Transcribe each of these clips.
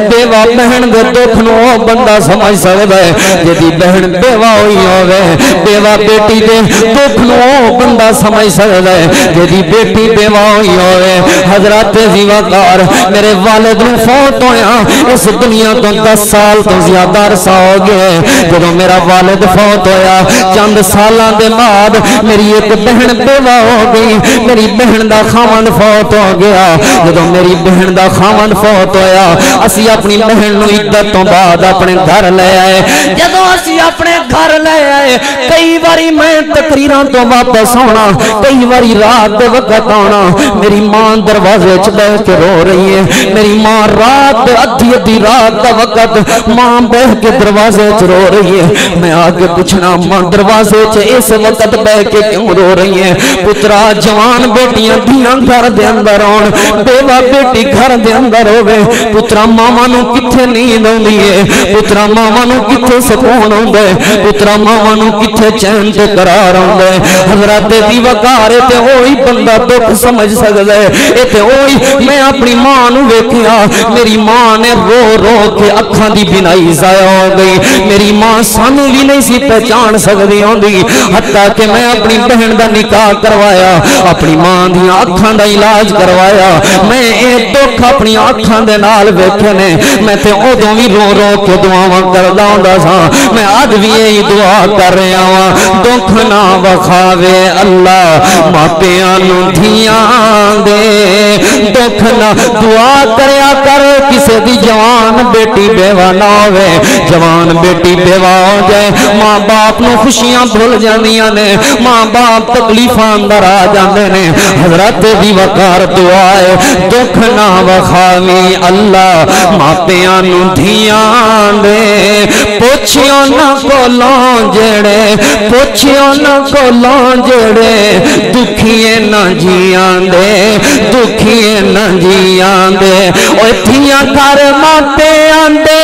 بیوہ بہن دے دکھ نو بندہ سمجھ سکتا ہے جدی بہن بیوہ ہوئی ہوئے بیوہ بیٹی دے دکھ نو بندہ سمجھ سکتا ہے جدی بیٹی بیوہ ہوئی ہوئے حضرات زیوکار میرے والد نو فوت ہویا اس دنیا تو 10 سال تو زیادہ عرصہ ہو گئے جدو میرا والد فوت ہویا چند سالان دے بعد میری ایک بہن بیوہ ہو گئی میری بہن دا خامن فوت ہو گیا جدو میری بہن دا خامن فوت ہویا اسی اپنی بہن نو عدت تو بعد اپنے گھر لے آئے جدو اسی اپنے گھر لے آئے کئی باری میں تقریران تو واپس آنا کئی باری رات دے وقت آنا میری ماں دروازے چ بیٹھ کے رو رہی ہے میری ماں رات ادھی رات دا وقت ماں بیٹھ کے دروازے چ رو رہی ہے میں آگے پوچھنا ماں دروازے چ اس وقت بیٹھ کے کیوں رو رہی ہے پترا جوان بیٹیاں دھیاں گھر دے اندر آن بیوہ بیٹی گھر دے اندر ہوئے پترا ماما نو کتھے نیند ہوندی ہے پترا ماما نو کتھے سکون ہوندا ہے پترا ماما نو کتھے چین تے قرار ہوندا ہے حضرات دی وقار تے وہی بندہ دکھ سمجھ سکدا ہے اے تے وہی میں اپنی ماں نو ویکھیا میری ماں نے رو رو کے اکھاں دی بینائی ضائع ہو گئی میری ماں سانو بھی نہیں سی پہچان سکدی ہوندی حتیٰ کہ میں اپنی بہن دا نکاح کروایا اپنی ماں دی اکھاں دا علاج کروایا میں اے دکھ اپنی اکھاں دے نال ویکھے نے میں تے اودوں بھی رو رو کے دعاواں کردا ہوندا سا میں اج بھی یہی دعا کر رہا ہاں دکھ نہ وکھاوے اللہ ماپیاں نو دھیاں دے دکھ نہ دعا کریا کر کسے دی جوان بیٹی بیوہ نہ ہوئے جوان بیٹی بیوہ ہو جائے ماں باپ نو خوشیاں بھول جاندیاں نے ماں باپ تکلیفاں اندر آ جاندے نے حضرت دی وقار دعا ہے دکھ نہ وکھاوی اللہ ماپیاں نو دھیاں دے پوچھیاں نہ کولوں جڑے پوچھیاں نہ کولوں جڑے دکھیے نہ جیاں دے دکھیے نہ جیاں دے اوے دھیاں کر ماپیاں دے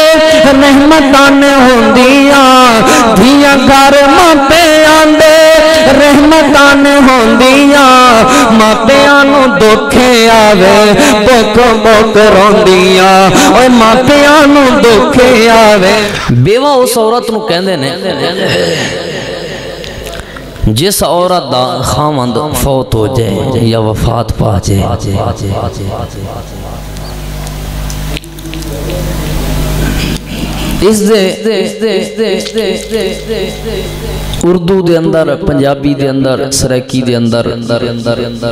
رحمتاں ہوندیاں دھیاں کر ماپیاں دے رحمتاں ہوندیاں ماپیاں نو دکھے آوے بک بک روندیاں اوے ماپیاں نو دکھے آوے بیوہ اس عورت نو کہندے نے جس عورت دا خامند فوت ہو جائے یا وفات پا جائے اس دے اردو دے اندر پنجابی دے اندر سریکی دے اندر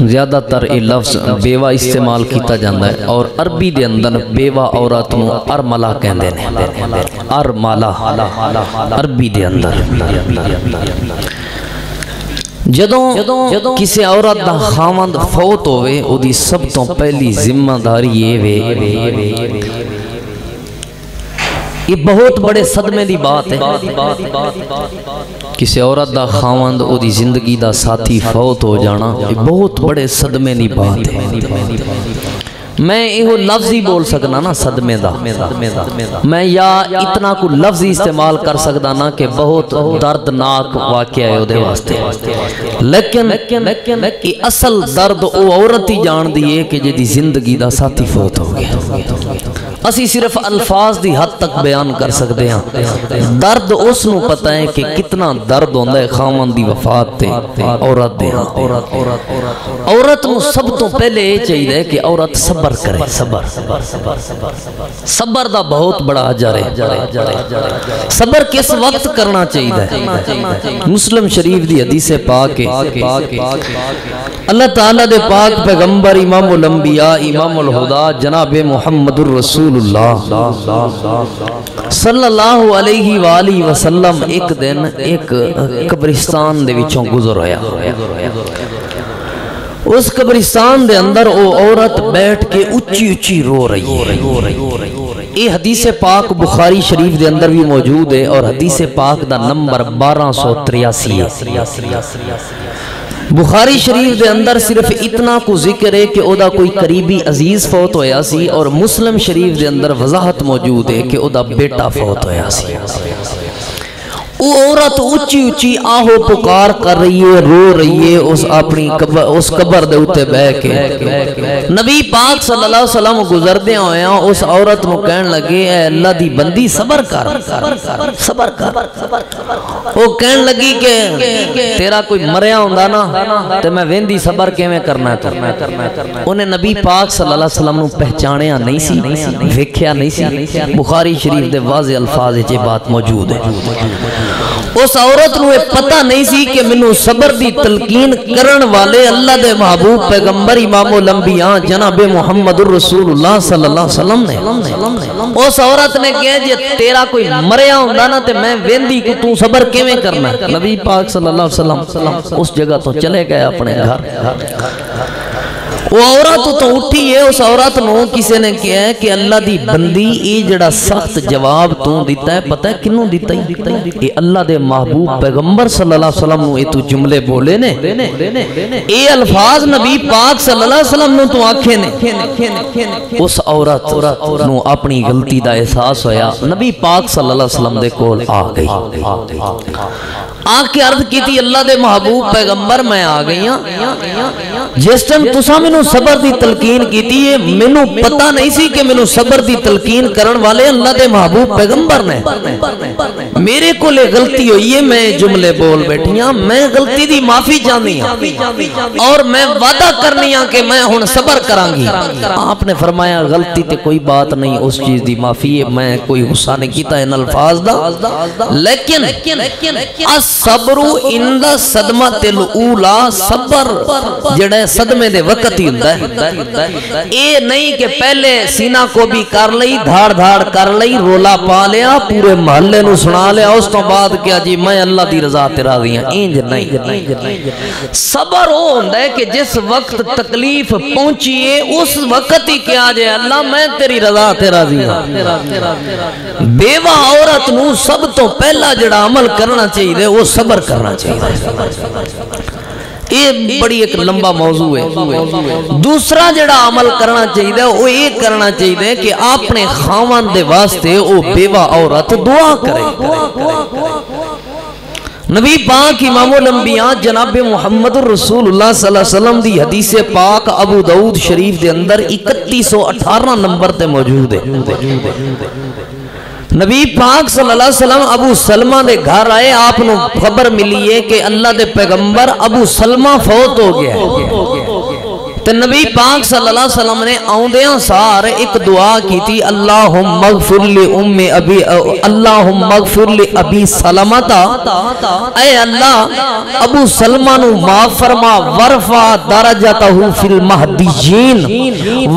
زیادہ تر یہ لفظ بیوہ استعمال کیتا جاندہ ہے اور عربی دے اندر بیوہ عورت نو ارملہ کہندے نے ارملہ عربی دے اندر جدوں کسی عورت دا خامند فوت ہوئے او دی سب تو پہلی ذمہ داری یہ وے یہ بہت بڑے صدمے دی بات ہے کسی عورت دا خامند او دی زندگی دا ساتھی فوت ہو جانا یہ بہت بڑے صدمے دی بات ہے میں یہ لفظ ہی بول سکنا نا صدمے دا میں یا اتنا کو لفظ ہی استعمال کر سکتا نا کہ بہت دردناک واقعہ ہے دے واسطے لیکن یہ اصل درد او عورت ہی جان دیئے کہ جدی زندگی دا ساتھی فوت ہو گیا اسی صرف الفاظ دی حد تک بیان کر سکتے ہیں درد اس نو پتہ ہے کہ کتنا درد ہوندہ ہے خامن دی وفات تے عورت دے عورت نو سب تو پہلے یہ چاہیے کہ عورت صبر کرے صبر دا بہت بڑا اجر ہے صبر کس وقت کرنا چاہیے مسلم شریف دی حدیث پاک اللہ تعالیٰ دے پاک پیغمبر امام الانبیاء امام الہدا جناب محمد الرسول اللہ صلی اللہ علیہ وآلہ وسلم ایک دن ایک قبرستان دے وچوں گزر ہویا اس قبرستان دے اندر وہ عورت بیٹھ کے اچھی اچھی رو رہی ہے یہ حدیث پاک بخاری شریف دے اندر بھی موجود ہے اور حدیث پاک دا نمبر 1283 ہے بخاری شریف دے اندر صرف اتنا کو ذکر ہے کہ او دا کوئی قریبی عزیز فوت ہویا سی اور مسلم شریف دے اندر وضاحت موجود ہے کہ او دا بیٹا فوت ہویا سی وہ عورت اچھی اچھی آہو پکار کر رہی ہے، رو رہی ہے اس اپنی اس قبر دے اتے بہ کے۔ نبی پاک صلی اللہ علیہ وسلم گزر دے ہوئے ہیں، اس عورت نو کہن لگے اے اللہ دی بندی صبر کر صبر کر۔ وہ کہن لگی کہ تیرا کوئی مریا ہوندا نا تے میں ویندی صبر کیویں کرنا ہے۔ انہیں نبی پاک صلی اللہ علیہ وسلم نو پہچانیا نہیں سی، ویکھیا نہیں سی۔ بخاری شریف دے واضح الفاظ وچ یہ بات موجود ہے۔ اس عورت نو پتہ نہیں سی کہ منو صبر دی تلقین کرن والے اللہ دے محبوب پیغمبر امام الانبیاء جناب محمد الرسول اللہ صلی اللہ علیہ وسلم نے۔ اس عورت نے کہا جے تیرا کوئی مریا ہوندا نا تے میں ویندی کہ تو صبر کیویں کرنا ہے۔ نبی پاک صلی اللہ علیہ وسلم اس جگہ تو چلے گئے اپنے گھر۔ وہ عورت تو اٹھی ہے، اس عورت نو کسی نے کہا ہے کہ اللہ دی بندی یہ جڑا سخت جواب تو دیتا ہے پتہ ہے کنوں دیتا ہے؟ یہ اللہ دے محبوب پیغمبر صلی اللہ علیہ وسلم نو یہ تو جملے بولے نے، یہ الفاظ نبی پاک صلی اللہ علیہ وسلم نو تو آنکھیں نے۔ اس عورت نو اپنی غلطی دا احساس ہویا، نبی پاک صلی اللہ علیہ وسلم دے کول آ گئی، آ کے عرض کی تھی اللہ دے محبوب پیغمبر میں آ گئی ہاں، جس ٹائم تساں مینوں صبر دی تلقین کیتی ہے مینوں پتہ نہیں سی کہ مینوں صبر دی تلقین کرن والے اللہ دے محبوب پیغمبر نے۔ میرے کو لے غلطی ہوئی ہے، میں جملے بول بیٹھی ہاں، میں غلطی دی معافی چاہنی ہاں اور میں وعدہ کرنی ہاں کہ میں ہن صبر کراں گی۔ آپ نے فرمایا غلطی تے کوئی بات نہیں، اس چیز دی معافی ہے، میں کوئی غصہ نہیں کیتا ان الفاظ دا، لیکن صبر عند صدمۃ الاولی، صبر جڑا صدمے دے وقت ہی ہوندا ہے۔ اے نہیں کہ پہلے سینہ کو بھی کر لئی، دھاڑ دھاڑ کر لئی، رولا پا لیا، پورے محلے نو سنا لیا، اس تو بعد کیا جی میں اللہ دی رضا تے راضی ہاں، انج نہیں۔ صبر وہ ہوندا ہے کہ جس وقت تکلیف پہنچی ہے اس وقت ہی کیا جائے اللہ میں تیری رضا تے راضی ہاں۔ بیوہ عورت نو سب تو پہلا جڑا عمل کرنا چاہیے وہ صبر کرنا چاہیے۔ یہ بڑی ایک لمبا موضوع ہے۔ دوسرا جڑا عمل کرنا چاہیے وہ یہ کرنا چاہیے کہ اپنے خاوند دے واسطے وہ بیوہ عورت دعا کرے۔ نبی پاک امام الانبیاء جناب محمد الرسول اللہ صلی اللہ علیہ وسلم دی حدیث پاک ابو داؤد شریف دے اندر 3118 نمبر تے موجود ہے۔ نبی پاک صلی اللہ علیہ وسلم ابو سلمہ دے گھر آئے، آپ نو خبر ملی ہے کہ اللہ دے پیغمبر ابو سلمہ فوت ہو گیا ہے۔ تو نبی پاک صلی اللہ علیہ وسلم نے آؤندیاں سار ایک دعا کی تھی، اللہم اغفر لی اللہم اغفر لی ابی سلمتا، اے اللہ ابو سلمہ نو معاف فرما، ورفع درجتہ فی المہدیین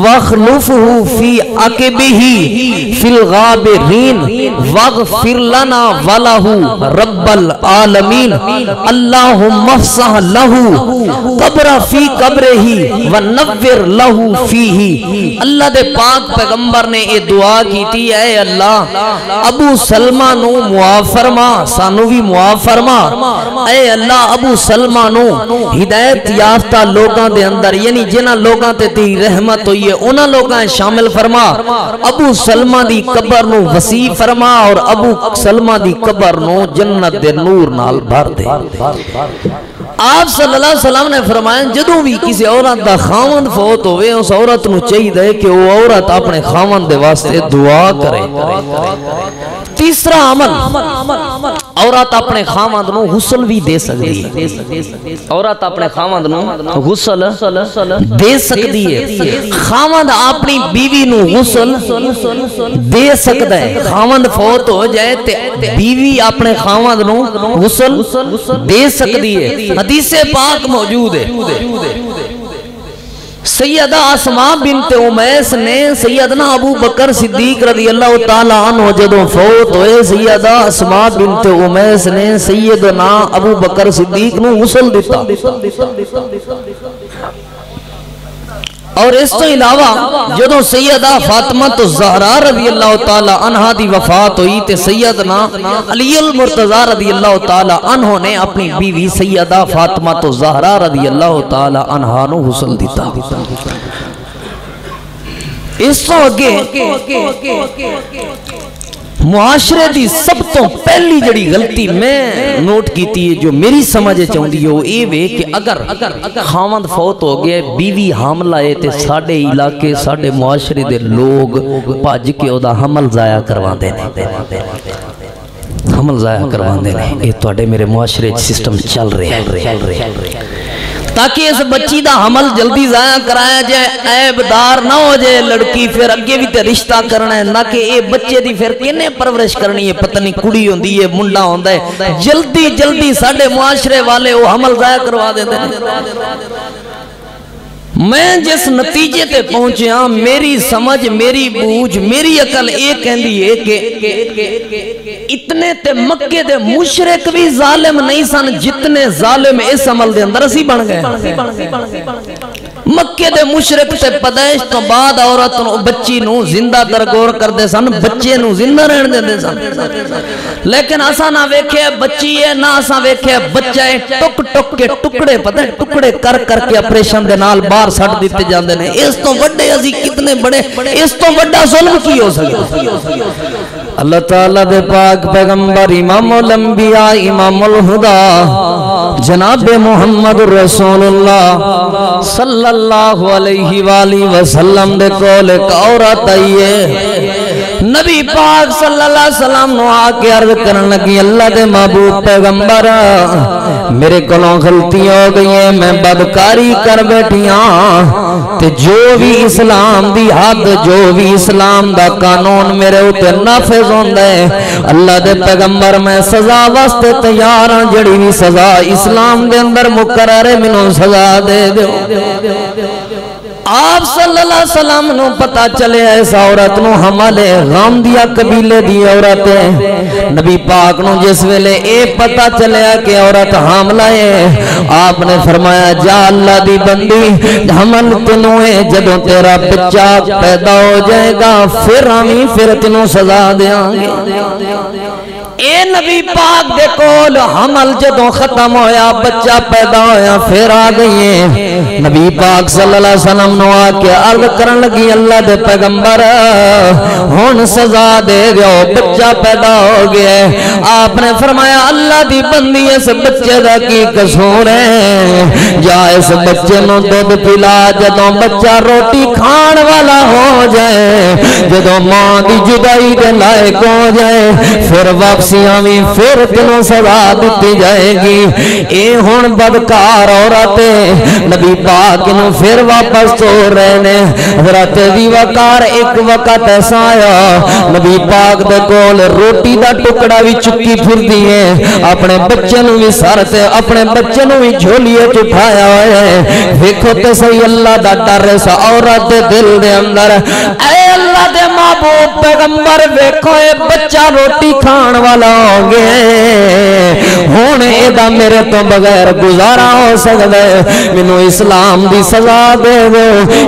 واخلفہ فی عقبہ فی الغابرین واغفر لنا ولہ رب العالمین، اللہم افسح لہ قبر فی قبرہ ونور لہو فیہی۔ اللہ دے پاک پیغمبر نے یہ دعا کی تھی، اے اللہ ابو سلمہ نو معاف فرما، سانو بھی معاف فرما، اے اللہ ابو سلمہ نو ہدایت یافتہ لوگاں دے اندر یعنی جنہ لوگاں تے تی رحمت ہوئی ہے انہاں لوگاں شامل فرما، ابو سلمہ دی قبر نو وسیع فرما اور ابو سلمہ دی قبر نو جنت دے نور نال بھر دے۔ آپ صلی اللہ علیہ وسلم نے فرمایا جدوں بھی کسی عورت دا خاوند فوت ہوئے اس عورت نو چاہیے کہ وہ عورت اپنے خاوند دے واسطے دعا کرے۔ تیسرا عمل، عورت اپنے خاوند نو غسل بھی دے سکتی ہے۔ عورت اپنے خاوند نو غسل دے سکتی ہے۔ خاوند اپنی بیوی نو غسل دے سکتا ہے۔ خاوند فوت ہو جائے تے بیوی اپنے خاوند نو غسل دے سکتی ہے۔ حدیث پاک موجود ہے، سیدہ اسماء بنت امیس نے سیدنا ابو بکر صدیق رضی اللہ تعالیٰ عنہ جدوں فوت ہوئے، سیدہ اسماء بنت امیس نے سیدنا ابو بکر صدیق نو غسل دیتا۔ اور اس تو علاوہ جدوں سیدہ فاطمہ الزہرا رضی اللہ تعالی عنہ دی وفات ہوئی تے سیدنا علی المرتضی رضی اللہ تعالی عنہ نے اپنی بیوی سیدہ فاطمہ الزہرا رضی اللہ تعالی عنہ نو غسل دیتا۔ اس تو اگے معاشرے دی سب تو پہلی جڑی غلطی میں نوٹ کیتی ہے جو میری سمجھ چاہندی ہے وہ اے وے کہ اگر خاوند فوت ہو گئے بیوی حاملہ ہے تے ساڈے علاقے ساڈے معاشرے دے لوگ بھج کے اودا حمل ضائع کرواندے نے حمل ضائع کرواندے نے اے تواڈے میرے معاشرے سسٹم چل رہے ہیں تاکہ اس بچی دا حمل جلدی ضائع کرایا جائے عیب دار نہ ہو جائے لڑکی پھر اگے بھی تے رشتہ کرنا ہے نہ کہ اے بچے دی پھر کینے پرورش کرنی ہے پتہ نہیں کڑی ہوندی ہے منڈا ہوندا ہے جلدی جلدی ساڈے معاشرے والے وہ حمل ضائع کروا دیندے ہیں میں جس نتیجے تے پہنچے ہاں میری سمجھ میری بوجھ میری عقل ایک کہندی ہے کہ اتنے تے مکے دے مشرک بھی ظالم نہیں سن جتنے ظالم اس عمل دے اندر اسی بن گئے مکے دے مشرک تے پیدائش تو بعد عورت بچی نو زندہ درگور کر دے سن بچے نو زندہ رہن دے سن لیکن اسا نہ ویکھے بچی ہے نہ اسا ویکھے بچہ ہے ٹک ٹک کے ٹکڑے پتہ ٹکڑے کر کر کے آپریشن دے نال باہر سٹ دیتے جاندے نے اس تو بڑے اسی کتنے بڑے اس تو بڑا ظلم کی ہو سکے اللہ تعالیٰ دے پاک پیغمبر امام الانبیاء امام الہدا جناب محمد رسول اللہ صلی اللہ علیہ وآلہ وسلم دے کول ایک عورت آئیے نبی پاک صلی اللہ علیہ وسلم نو آکے عرض کرن لگی اللہ دے محبوب پیغمبر میرے کولوں غلطی ہو گئی ہے میں بدکاری کر بیٹھیاں تے جو بھی اسلام دی حد جو بھی اسلام دا قانون میرے ہوتے نافذ ہوندہ ہے اللہ دے پیغمبر میں سزا واسطے تیار ہاں جڑی بھی سزا اسلام دے اندر مقرر ہے منوں سزا دے دو آپ صلی اللہ علیہ وسلم نو پتا چلے ایسا عورت نو ہمالے غامدیہ قبیلے دی عورت ہے نبی پاک نو جس ویلے اے پتا چلے کہ عورت حاملہ ہے آپ نے فرمایا جا اللہ دی بندی حمل تنو ہے جدوں تیرا بچہ پیدا ہو جائے گا پھر ہمیں پھر تنو سزا دیاں گے اے نبی پاک دے کول حمل جدوں ختم ہویا بچہ پیدا ہویا پھر آ گئی ہے نبی پاک صلی اللہ علیہ وسلم نو آکے عرض کرن لگی اللہ دے پیغمبر ہون سزا دے دیو بچہ پیدا ہو گیا ہے آپ نے فرمایا اللہ دی بندی اس بچے دا کی قصور ہے جا اس بچے نو دودھ پلا جدوں بچہ روٹی کھان والا ہو جائے جدوں ماں دی جدائی دے لائق ہو جائے پھر واپس پھر تنوں سزا دیتی جائے گی اے ہون بدکار عورت نبی پاک نو پھر واپس تو رہنے حضرت دی وقار ایک وقت ایسا آیا نبی پاک دے کول روٹی دا ٹکڑا بھی چکی پھر دیئے اپنے بچے نو بھی سارتے اپنے بچے نو بھی جھولیے چٹھایا ہوئے دیکھو تے صحیح اللہ دا ڈر ایسا عورت دے دل دے اندر اے اللہ دے محبوب پیغمبر دیکھو اے بچہ روٹی کھان والا ہو گئے ہونے دا میرے تو بغیر گزارا ہو سکتا ہے منو اسلام دی سزا دے دو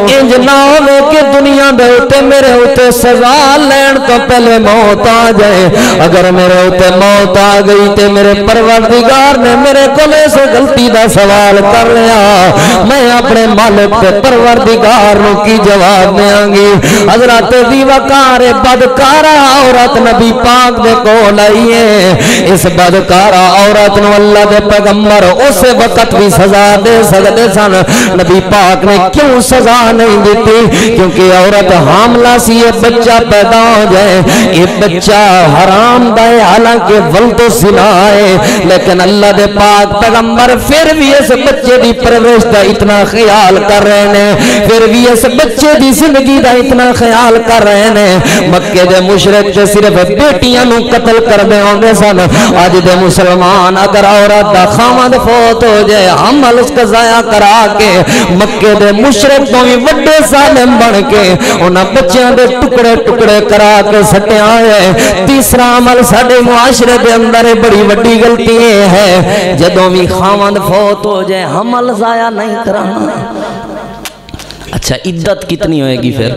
انج نہ ہونے کہ دنیا دے ہوتے میرے ہوتے سزا لین تو پہلے موت آ جائے اگر میرے ہوتے موت آ گئی تے میرے پروردگار نے میرے کلے سے غلطی دا سوال کر لیا میں اپنے مالک تے پروردگار نو کی جواب دیاں گی حضرت دی وقار بدکارہ عورت نبی پاک دے کول آئیے اس بدکارہ عورت نو اللہ دے پیغمبر اسے وقت بھی سزا دے سکتے سن نبی پاک نے کیوں سزا نہیں دیتی کیونکہ عورت حاملہ سی یہ بچہ پیدا ہو جائے یہ بچہ حرام دائے حالانکہ ولد و زنا ہے لیکن اللہ دے پاک پیغمبر پھر بھی اس بچے دی پرورش دا اتنا خیال کر رہے ہیں پھر بھی اس بچے دی زندگی دا اتنا خیال کر رہے ہیں مکے دے مشرک تے صرف بیٹیاں نو قتل کر دے ہوں گے سن آج دے مسلمان اگر عورت دا خامد فوت ہو جائے حمل اس کا ضائع کرا کے مکے دے مشرک تو بھی وڈے ظالم بن کے انہاں بچیاں دے ٹکڑے ٹکڑے کرا کے سٹے آئے تیسرا عمل ساڑے معاشرے دے اندر بڑی وڈی غلطی ہے جدوں بھی خامد فوت ہو جائے حمل ضائع نہیں کرانا اچھا عدت کتنی ہوئے گی پھر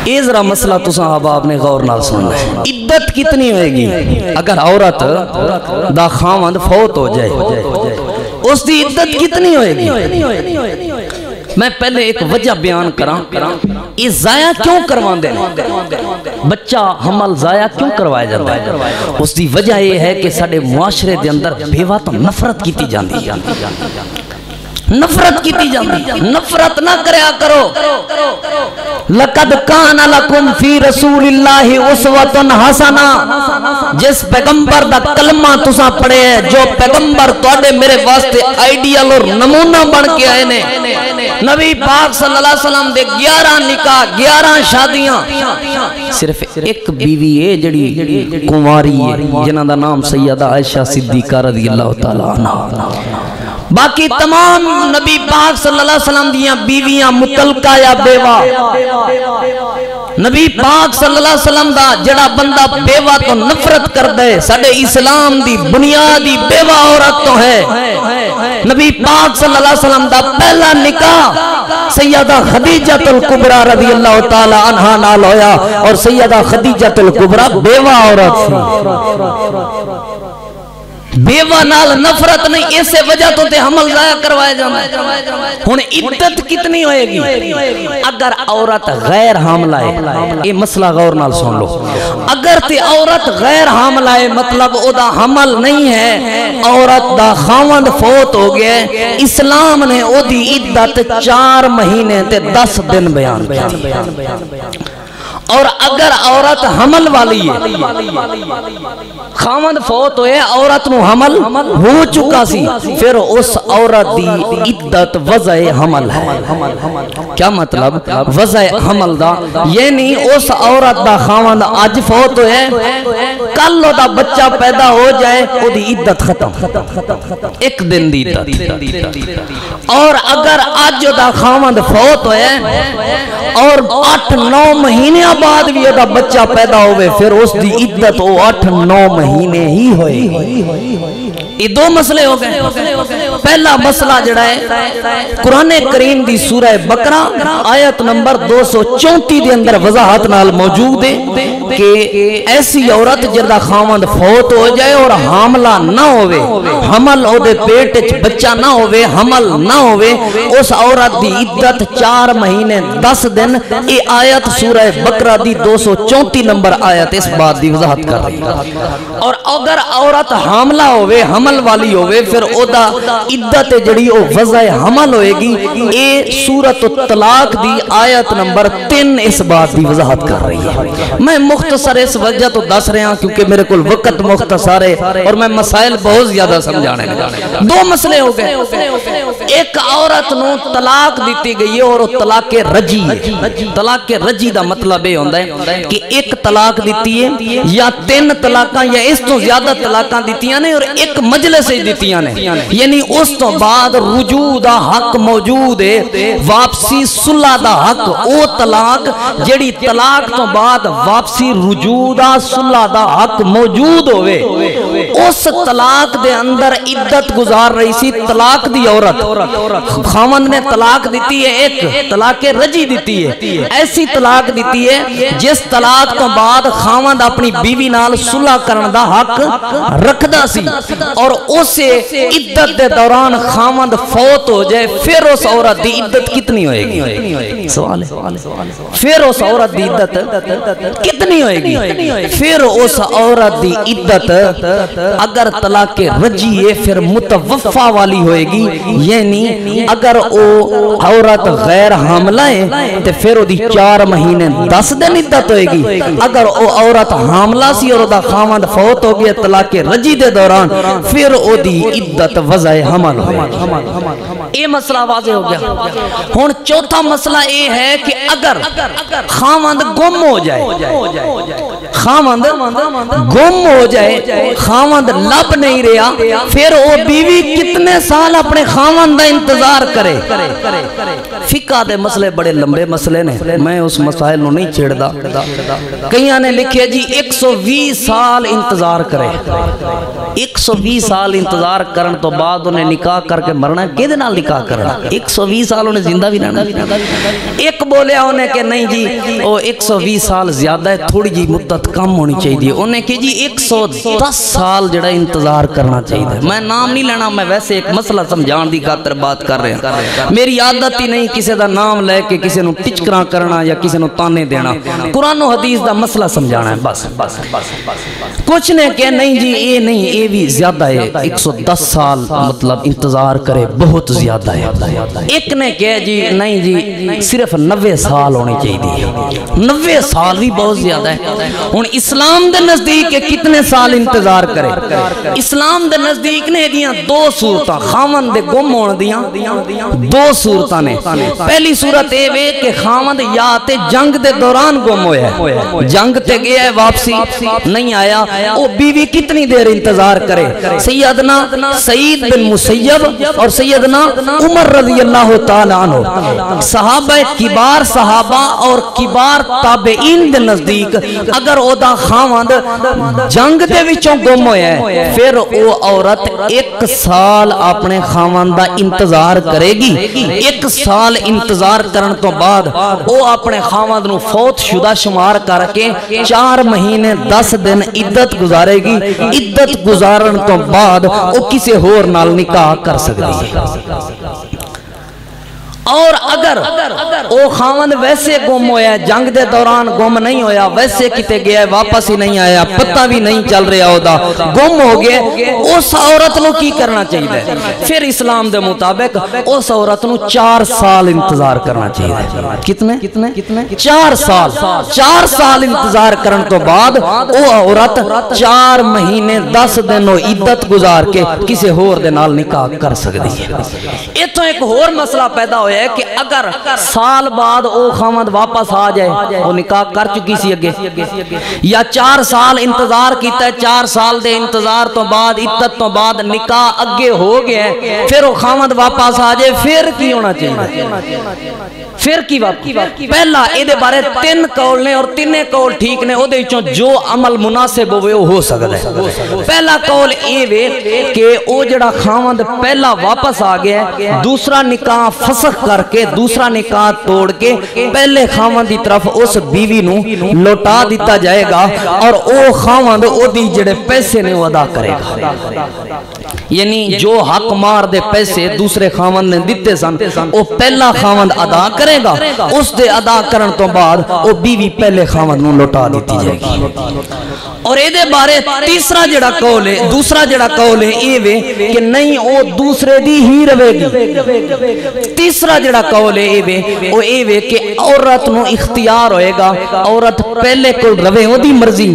یہ ذرا مسئلہ تو صحابہ آپ نے غور نال سننا ہے عدت کتنی ہوئے گی اگر عورت دا خاوند فوت ہو جائے اس دی عدت کتنی ہوئے گی میں پہلے ایک وجہ بیان کراں یہ ضائع کیوں کرواندے ہیں بچہ حمل ضائع کیوں کروایا جاتا ہے اس دی وجہ یہ ہے کہ ساڈے معاشرے دے اندر بیوہ تو نفرت کیتی جاندی ہے نفرت کیتی جاندی نفرت نہ کریا کرو لقد کان لکم فی رسول اللہ اسوۃ حسنہ جس پیغمبر دا کلمہ تساں پڑھے ہے جو پیغمبر تواڈے میرے واسطے آئیڈیل اور نمونہ بن کے آئے نے نبی پاک صلی اللہ علیہ وسلم دے 11 نکاح 11 شادیاں صرف ایک بیوی ہے جڑی کنواری ہے جنہاں دا نام سیدہ عائشہ صدیقہ رضی اللہ تعالی عنہا باقی تمام نبی پاک صلی اللہ علیہ وسلم دیاں بیویاں مطلقہ یا بیوہ نبی پاک صلی اللہ علیہ وسلم دا جڑا بندہ بیوہ تو نفرت کر دے ساڑھے اسلام دی بنیادی بیوہ عورت تو ہے نبی پاک صلی اللہ علیہ وسلم دا پہلا نکاح سیدہ خدیجہ الکبریٰ رضی اللہ تعالی عنہا نال ہویا اور سیدہ خدیجہ الکبریٰ بیوہ عورت تھی بیوہ نال نفرت نہیں اسے وجہ تو تے حمل ضائع کروایا جانا ہے ہن عدت کتنی ہوئے گی اگر عورت غیر حاملہ ہے یہ مسئلہ غور نال سن لو اگر تے عورت غیر حاملہ ہے مطلب او دا حمل نہیں ہے عورت دا خاوند فوت ہو گیا ہے اسلام نے او دی عدت 4 مہینے تے 10 دن بیان کیا اور اگر عورت حمل والی ہے خاوند فوت ہوئے عورت نو حمل ہو چکا سی پھر اس عورت دی عدت وضع حمل ہے کیا مطلب وضع حمل دا یعنی اس عورت دا خاوند آج فوت ہوئے کل دا بچہ پیدا ہو جائے او دی عدت ختم 1 دن دی عدت اور اگر آج دا خاوند فوت ہوئے اور 8-9 مہینے بعد بھی دا بچہ پیدا ہوئے پھر اس دی عدت وہ 8-9 مہینے ہی ہوئے یہ 2 مسئلے ہو گئے پہلا مسئلہ جڑا ہے قرآن کریم دی سورہ بقرہ آیت نمبر 234 دے اندر وضاحت نال موجود ہے کہ ایسی عورت جردہ خاوند فوت ہو جائے اور حاملہ نہ ہوئے حمل او دے پیٹ بچہ نہ ہوئے حمل نہ ہوئے اس عورت دی عدت 4 مہینے 10 دن یہ آیت سورہ بقرہ دی 234 نمبر آیت اس بات دی وضاحت کر رہی ہے اور اگر عورت حاملہ ہوئے حمل والی ہوئے پھر او دا عدت جڑی او وضع حمل ہوئے گی اے سورۃ الطلاق دی آیت نمبر 3 اس بات دی وضاحت کر رہی ہے میں مختصر اس وجہ تو دس رہا ہوں کیونکہ میرے کل وقت مختصر ہے اور میں مسائل بہت زیادہ سمجھانے لگا 2 مسئلے ہو گئے ایک عورت نو طلاق دیتی گئی ہے اور طلاق رجی طلاق رجی دا مطلب یہ ہوتا ہے کہ ایک طلاق دیتی ہے یا 3 طلاقاں یا اس تو زیادہ طلاقاں دیتیاں نے اور ایک مجلس سے دیتیاں نے یعنی اس تو بعد رجوع دا حق موجود ہے واپسی صلح دا حق او طلاق جڑی طلاق تو بعد واپسی رجوع دا صلح دا حق موجود ہوئے اس طلاق دے اندر عدت گزار رہی سی طلاق دی عورت خاوند نے طلاق دیتی ہے ایک طلاق رجی دیتی ہے ایسی طلاق دیتی ہے جس طلاق تو بعد خاوند اپنی بیوی نال صلح کرن دا حق رکھدا سی اور اسے عدت دے دوران خاوند فوت ہو جائے پھر اس عورت دی عدت کتنی ہوئے گی سوال ہے پھر اس عورت دی عدت کتنی ہوئے گی پھر اس عورت دی عدت اگر طلاق رجی ہے پھر متوفا والی ہوئے گی یعنی اگر او عورت غیر حاملہ ہے تو پھر او دی 4 مہینے 10 دن عدت ہوئے گی اگر او عورت حاملہ سی اور دا خاوند فوت ہو گیا طلاق رجی دے دوران پھر او دی عدت وضع حمل ہوئے یہ مسئلہ واضح ہو گیا ہون چوتھا مسئلہ یہ ہے کہ اگر خاوند گم ہو جائے خاوند گم ہو جائے خاوند لب نہیں رہا پھر وہ بیوی کتنے سال اپنے خاوند دا انتظار کرے فقہ دے مسئلے بڑے لمبے مسئلے نے میں اس مسائل نو نہیں چھیڑ دا کئیاں نے لکھے جی 120 سال انتظار کرے 120 سال انتظار کرن تو بعد انہیں نکاح کر کے مرنا ہے کدے نال نکاح کرنا 120 سال انہیں زندہ بھی رہنا ایک بولے انہیں کہ نہیں جی وہ 120 سال زیادہ ہے تھوڑی جی مدت کم ہونی چاہیے. انہیں کہ جی 110 سال جڑا انتظار کرنا چاہیے. میں نام نہیں لینا, میں ویسے ایک مسئلہ سمجھان دی خاطر بات کر رہے ہیں. میری عادت ہی نہیں کسی دا نام لے کے کسی نو ٹچکراں کرنا یا کسی نو تانے دینا. قرآن و حدیث دا مسئلہ سمجھانا ہے بس. کچھ نے کہ نہیں جی یہ نہیں, یہ بھی زیادہ ہے, 110 سال مطلب انتظار کرے بہت زیادہ ہے. ایک نے کہ جی نہیں جی صرف 90 سال ہونے چاہیے. 90 سال بھی بہت زیادہ ہے. ہن اسلام دے نزدیک کتنے سال انتظار کرے؟ اسلام دے نزدیک نے دیاں دو صورتاں خاوند دے گم ہون دیاں دو صورتاں نے. پہلی صورت اے وے کہ خاوند یا تے جنگ دے دوران گم ہویا ہے, جنگ تے گیا ہے واپسی نہیں آیا, او بیوی کتنی دیر انتظار کرے؟ سیدنا سعید بن مسیب اور سیدنا عمر رضی اللہ تعالی عنہ صحابہ کبار صحابہ اور کبار تابعین دے نزدیک اگر او دا خاوند جنگ دے وچوں گم ہویا ہے پھر او عورت 1 سال اپنے خاوند دا انتظار کرے گی. 1 سال انتظار کرن تو بعد او اپنے خاوند نو فوت شدہ شمار کر کے 4 مہینے 10 دن عدت گزارے گی. عدت گزارن تو بعد او کسی ہور نال نکاح کر سکتی ہے. اور اگر او خاوند ویسے گم ہویا ہے, جنگ دے دوران گم نہیں ہویا, ویسے کتے گیا ہے واپس ہی نہیں آیا, پتہ بھی نہیں چل رہا ہوتا, گم ہو گئے, اس عورت نو کی کرنا چاہیے؟ پھر اسلام دے مطابق اس عورت نو 4 سال انتظار کرنا چاہیے. کتنے 4 سال. 4 سال انتظار کرن تو بعد او عورت 4 مہینے 10 دن عدت گزار کے کسی ہور دے نال نکاح کر سکتی ہے. ایتھوں ایک اور مسئلہ پیدا ہویا ہے کہ اگر سال بعد او خاوند واپس آ جائے, وہ نکاح کر چکی سی اگے, یا 4 سال انتظار کیتا ہے, 4 سال دے انتظار تو بعد عدت تو بعد نکاح اگے ہو گیا ہے, پھر وہ خاوند واپس آ جائے, پھر کی ہونا چاہیے؟ پھر کی واپس؟ پہلا اے دے بارے 3 قول نے اور 3 قول ٹھیک نے, او دے وچوں جو عمل مناسب ہوئے وہ ہو سکتا ہے. پہلا قول اے وے کہ او جڑا خاوند پہلا واپس آ گیا ہے, دوسرا نکاح فسخ کر کے دوسرا نکاح توڑ کے پہلے خاوند دی طرف اس بیوی نو لوٹا دیتا جائے گا, اور او خاوند او دی جڑے پیسے نے وہ ادا کرے گا. یعنی جو حق مار دے پیسے دوسرے خاوند نے دیتے سن او پہلا خاوند ادا کرے گا, اس دے ادا کرن تو بعد او بیوی پہلے خاوند نو لوٹا دیتی جائے گی. اور اے دے بارے تیسرا جڑا قول ہے, دوسرا جڑا قول ہے اے وے کہ نہیں او دوسرے دی ہی رہے گی. تیسرا جڑا قول ہے اے وے کہ عورت نو اختیار ہوئے گا, عورت پہلے کول روے او دی مرضی,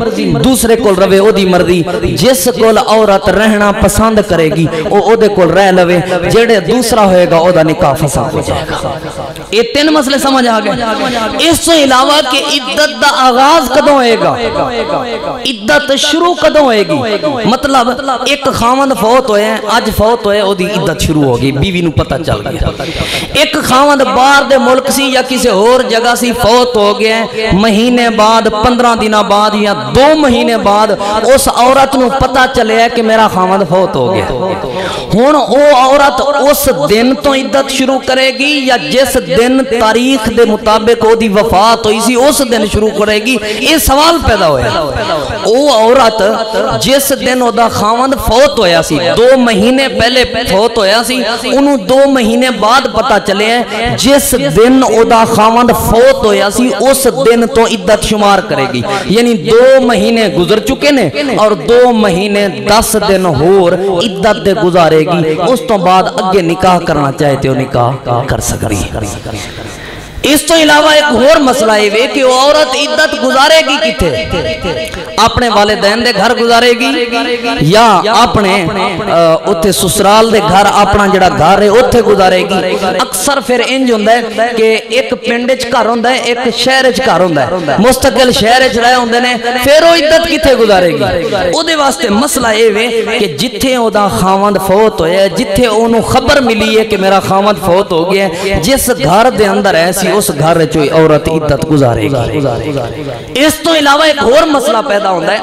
دوسرے کول روے او دی مرضی. جس کول عورت رہنا پسند کرے گی او دے کول رہ لوے, جڑے دوسرا ہوئے گا او دا نکاح فسخ ہو جائے گا. یہ 3 مسئلے سمجھ آ گئے. اس سے علاوہ کہ عدت دا آغاز کدوں ہوئے گا, عدت شروع کدوں ہوئے گی؟ مطلب ایک خاوند فوت ہوئے ہیں, آج فوت ہوئے, او دی عدت شروع ہوگی, بیوی نو پتہ چل گیا. ایک خاوند باہر دے ملک سی یا کسی اور جگہ سی فوت ہو گئے ہیں, مہینے بعد 15 دنہ بعد یا 2 مہینے بعد اس عورت نو پتہ چلے ہے کہ میرا خاوند فوت ہو گیا. ہن او عورت اس دن تو عدت شروع کرے گی یا جس دن تاریخ دے مطابق او دی وفات ہوئی سی اس دن شروع کرے گی؟ یہ سوال پیدا ہویا. او عورت جس دن او دا خاوند فوت ہویا سی, 2 مہینے پہلے فوت ہویا سی, انہوں 2 مہینے بعد پتہ چلے ہیں جس دن او دا خاوند فوت ہویا سی اس دن تو عدت شمار کرے گی. یعنی 2 مہینے گزر چکے نے اور 2 مہینے 10 دن ہور عدت دے گزارے گی, اس تو بعد اگے نکاح کرنا چاہتے ہو نکاح کر سکتی ہے. اس تو علاوہ ایک اور مسئلہ ہے کہ وہ عورت عدت گزارے گی کتے؟ اپنے والدین دے گھر گزارے گی یا اپنے اتھے سسرال دے گھر, اپنا جڑا گھر ہے اتھے گزارے گی؟ اکثر پھر انج ہوندہ ہے کہ ایک پنڈج گھر ہوندہ ہے, ایک شہرج گھر ہوندہ ہے, مستقل شہرج رہے ہوندے نے, پھر وہ عدت کتے گزارے گی؟ او دے واسطے مسئلہ ہے کہ جتھے او دا خاوند فوت ہویا ہے, جتھے انہوں خبر ملی ہے کہ میرا خاوند فوت ہو گیا ہے, جس گھر دے اندر ایسی اس گھر چوئی عورت عدت گزارے گی۔ اس تو علاوہ ایک اور مسئلہ پیدا ہوتا ہے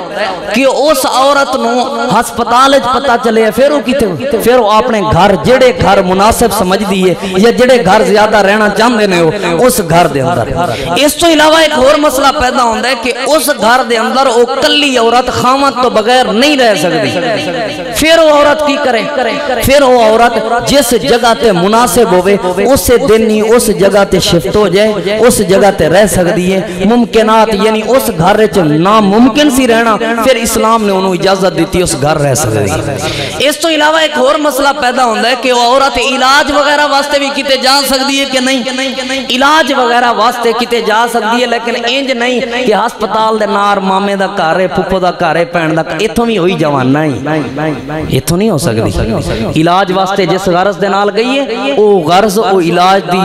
کہ اس عورت نو ہسپتال پتہ چلے پھر وہ کیتے پھر وہ اپنے گھر جڑے گھر مناسب سمجھ دیئے یا جڑے گھر زیادہ رہنا چاہتے ہیں اس گھر دے اندر۔ اس تو علاوہ ایک اور مسئلہ پیدا ہوتا ہے کہ اس گھر دے اندر وہ کلی عورت خامد تو بغیر نہیں رہ سکتی۔ پھر وہ عورت کی کرے؟ پھر وہ عورت جس جگہ تے مناسب ہوئے اس دن ہی اس جگہ تے شفٹ ہو جائے، اس جگہ تے رہ سکتی ہے۔ ممکنات یعنی اس گھر ناممکن سی رہنا پھر اسلام نے انہوں اجازت دیتی اس گھر رہ سکتی۔ اس تو علاوہ ایک اور مسئلہ پیدا ہوتا ہے کہ وہ عورت علاج وغیرہ واسطے بھی کیتے جا سکتی ہے کہ نہیں؟ علاج وغیرہ واسطے کیتے جا سکتی ہے، لیکن انج نہیں کہ ہسپتال دے نار مامے دا گھر ہے، پھپھو دا گھر ہے، بہن دا ایتھوں بھی ہوئی جوان نہیں، ایتھوں نہیں ہو سکتی۔ علاج واسطے جس غرض دے نال گئی ہے وہ غرض وہ علاج دی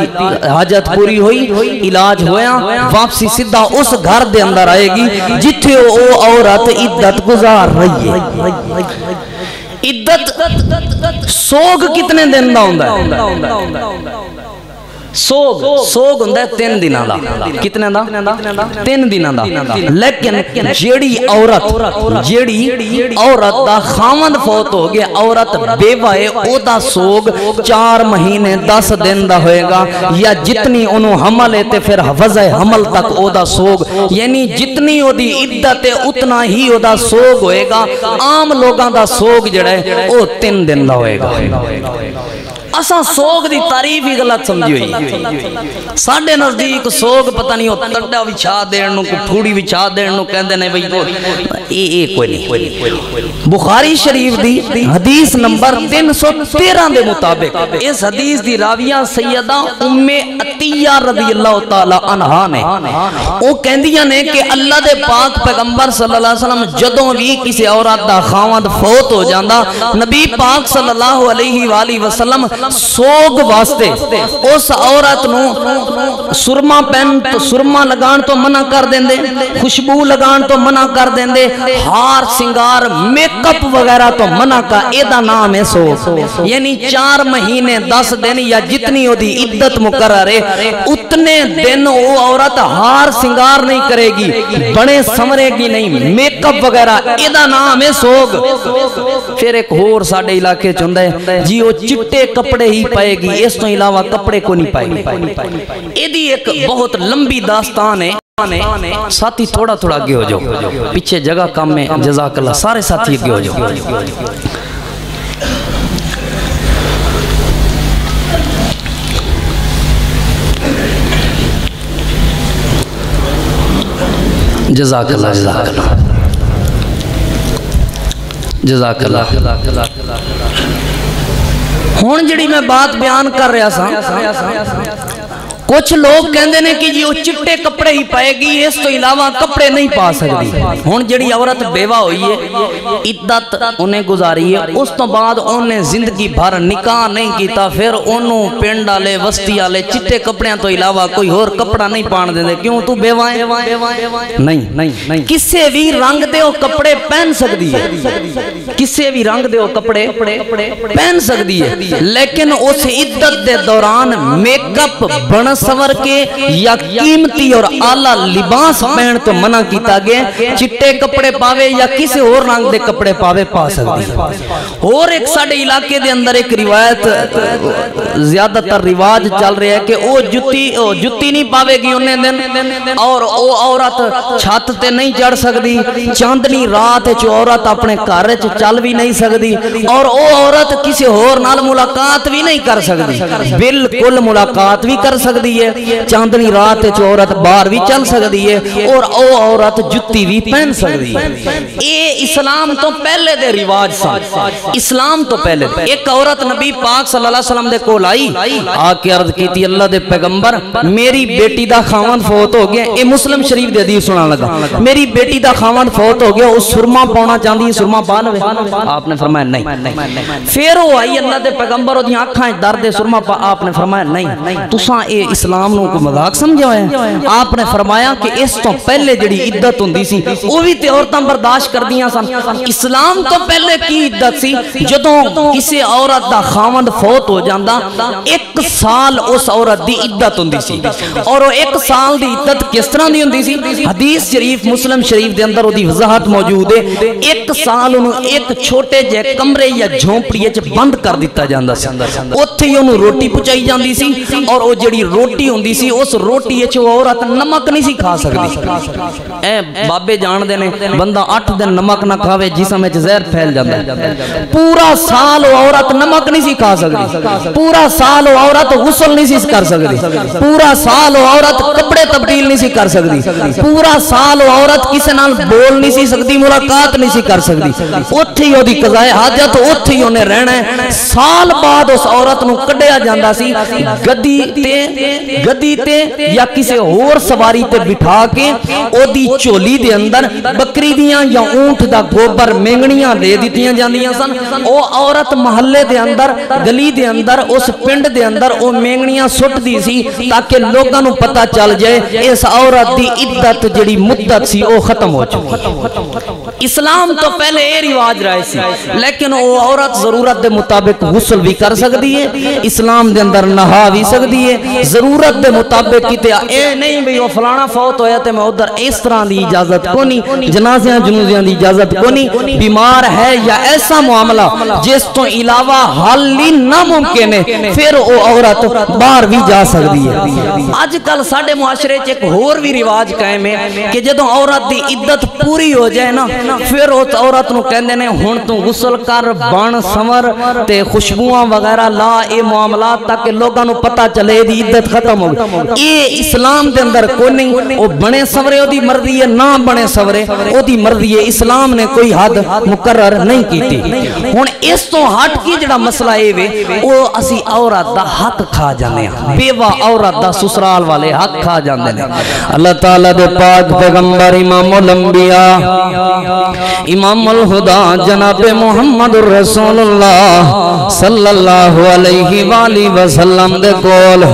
حاجت پوری ہوئی، علاج ہویا، واپسی سدھا اس گھر دے اندر آئے گی جتھے وہ عورت عدت گزار رہی ہے۔ عدت سوگ کتنے دن دا ہوندا ہے؟ سوگ ہوندا ہے 3 دنوں دا۔ کتنے دا؟ 3 دنوں دا۔ لیکن جیڑی عورت دا خامد فوت ہو گیا، عورت بیوہ ہے، او دا سوگ 4 مہینے 10 دن دا ہوئے گا، یا جتنی انہوں حمل ہے تے پھر وضع حمل تک او دا سوگ، یعنی جتنی او دی عدت ہے اتنا ہی او دا سوگ ہوئے گا۔ عام لوگاں دا سوگ جڑا ہے او 3 دن دا ہوئے گا۔ اساں سوگ دی تعریف ہی غلط سمجھی ہوئی۔ ساڑھے نزدیک سوگ پتہ نہیں ہو تڑا وچھا دین نو پھوڑی وچھا دین نو کہندے نہیں بھئی کوئی نہیں۔ بخاری شریف دی حدیث نمبر 313 دے مطابق اس حدیث دی راویہ سیدہ ام عطیہ رضی اللہ تعالی عنہ نے وہ کہندیاں نے کہ اللہ دے پاک پیغمبر صلی اللہ علیہ وسلم جدوں بھی کسی عورت دا خاوند فوت ہو جاندا، نبی پاک صلی اللہ علیہ وآلہ وسلم سوگ واسطے اس عورت نو سرما لگان تو منع کر دیندے، خوشبو لگان تو منع کر دیندے، ہار سنگار میک اپ وغیرہ تو منع کا، ایدہ نام ہے سوگ۔ یعنی 4 مہینے 10 دن یا جتنی ہو دی عدت مقرر ہے اتنے دن وہ عورت ہار سنگار نہیں کرے گی، بڑے سمرے گی نہیں، میک اپ وغیرہ، ایدہ نام ہے سوگ۔ پھر ایک اور ساڑھے علاقے چندہ ہے جی وہ چٹے کپڑے ہی پائے گی، اس تو علاوہ کپڑے کو نہیں پائے گی۔ ایدی ایک بہت لمبی داستان ہے۔ ساتھی تھوڑا تھوڑا آگے ہو جاؤ، پیچھے جگہ کم میں، جزاک اللہ، سارے ساتھی آگے ہو جاؤ۔ جزاک اللہ، جزاک اللہ، جزاک اللہ۔ ہون جڑی میں بات بیان کر رہا سا، کچھ لوگ کہندے نے کہ جی وہ چٹے کپڑے ہی پائے گی، اس تو علاوہ کپڑے نہیں پا سکتی۔ ہون جڑی عورت بیوہ ہوئی ہے، عدت انہیں گزاری ہے، اس تو بعد انہیں زندگی بھر نکاح نہیں کیتا، پھر انہوں پنڈ آلے وسطی آلے چٹے کپڑیاں تو علاوہ کوئی اور کپڑا نہیں پان دے دے، کیوں تو بیوہ ہے؟ نہیں، کسے بھی رنگ دے وہ کپڑے پہن سکتی ہے، کسے بھی رنگ دے وہ کپڑے پہن سکتی ہے، لیکن اس عدت دے دوران میک اپ بن سور کے یا قیمتی اور اعلیٰ لباس پہن تو منع کیتا گئے، چٹے کپڑے پاوے یا کسی اور رنگ دے کپڑے پاوے پا سکتی ہے۔ اور ایک ساڑھے علاقے دے اندر ایک روایت زیادہ تر رواج چل رہے ہے کہ وہ جتی نہیں پاوے گی انہیں دن، اور وہ عورت چھت تے نہیں چڑھ سکتی، چاندنی رات جو عورت اپنے گھر چل بھی نہیں سکتی، اور وہ عورت کسی اور نال ملاقات بھی نہیں کر سکتی، بالکل ملاقات بھی کر سکتی ہے، چاندنی رات جو عورت باہر بھی چل سکتی ہے، اور وہ عورت جتی بھی پہن سکتی ہے۔ یہ اسلام تو پہلے دے رواج سا، اسلام تو پہلے دے۔ ایک عورت نبی پاک صلی اللہ علیہ وسلم دے کول آئی، آکے عرض کی تھی اللہ دے پیغمبر میری بیٹی دا خاوند فوت ہو گیا، اے مسلم شریف دے حدیث سنا لگا، میری بیٹی دا خاوند فوت ہو گیا، اس سرما پانا چاہتی ہے، سرما پا لوے؟ آپ نے فرمایا نہیں۔ پھر وہ آئی اللہ دے پیغمبر دی آنکھاں درد سرما پا، آپ نے فرمایا نہیں۔ تساں اے اسلام نو کو مذاق سمجھا ہے؟ آپ نے فرمایا کہ اس تو پہلے جڑی عدت ہوندی سی وہ بھی تے عورتاں برداشت کردیاں سن. اسلام تو پہلے کی عدت سی؟ جدوں کسی عورت دا خاوند فوت ہو جاندا 1 سال اس عورت دی عدت ہوندی سی. اور وہ 1 سال دی عدت کس طرح دی ہوندی سی؟ حدیث شریف مسلم شریف دے اندر وہ دی وضاحت موجود ہے. 1 سال انہوں ایک چھوٹے جے کمرے یا جھونپڑی وچ بند کر دیتا جاندا سی. اوتھے ہی انہوں روٹی پہنچائی جاندی سی اور وہ جڑی روٹی ہوندی سی اس روٹی وچ وہ عورت نمک نہیں سی کھا سکدی. اے بابے جان دے نے بندہ 8 دن نمک نہ کھاوے جسم وچ زہر پھیل جاندا ہے. پورا سال وہ عورت نمک نہیں سی کھا سکدی. پورا سال وہ عورت غسل نہیں سی کر سکدی. پورا سال وہ عورت کپڑے تبدیل نہیں سی کر سکدی. پورا سال وہ عورت کسے نال بول نہیں سی سکدی, ملاقات نہیں سی کر سکدی. اوتھے ہی اودی قضاء حاجت اوتھے ہی اونے رہنا ہے. سال بعد اس عورت نو کڈیا جاندا سی گدی تے یا کسے اور سواری تے بٹھا کے اودی چولی دے اندر بکری دیاں یا اونٹ دا گوبر مینگنیاں دے دتیاں جاندیاں سن. او عورت محلے دے اندر گلی دے اندر اس پنڈ دے اندر او مینگنیاں سٹ دی سی تاکہ لوگاں نو پتہ چل جائے اس عورت دی عدت جڑی مدت سی او ختم ہو چکی. اسلام تو پہلے اے رواج رہے سی لیکن وہ عورت ضرورت دے مطابق غسل بھی کر سکتی ہے, اسلام دے اندر نہا بھی سکتی ہے. ضرورت دے مطابق کیتے اے نہیں بھی وہ فلانا فوت ہویا تے میں ادھر اس طرح دی اجازت کو نہیں, جنازیاں جنوزیاں دی اجازت کو نہیں. بیمار ہے یا ایسا معاملہ جس تو علاوہ حل ہی ناممکن ہے پھر وہ عورت باہر بھی جا سکتی ہے. آج کل ساڈے معاشرے چ ایک اور بھی رواج قائم ہے کہ جدوں عورت دی عدت پوری ہو جائے نا پھر اس عورت نو کہندے نے ہن تو غسل کر بن سمر تے خوشبوواں وغیرہ لا اے معاملات تاکہ لوگاں نو پتہ چلے دی عدت ختم ہو گئی. اے اسلام دے اندر کوئی نہیں. او بنے سورے او دی مرضی ہے, نہ بنے سورے او دی مرضی ہے. اسلام نے کوئی حد مقرر نہیں کیتی. ہن اس تو ہٹ کے جڑا مسئلہ اے وے او اسی عورت دا حق کھا جانے ہاں, بیوہ عورت دا سسرال والے حق کھا جاندے نے. اللہ تعالیٰ دے پاک پیغمبر امام الانبیاء امام الہدا جناب محمد رسول اللہ صلی اللہ علیہ وآلہ وسلم دے کول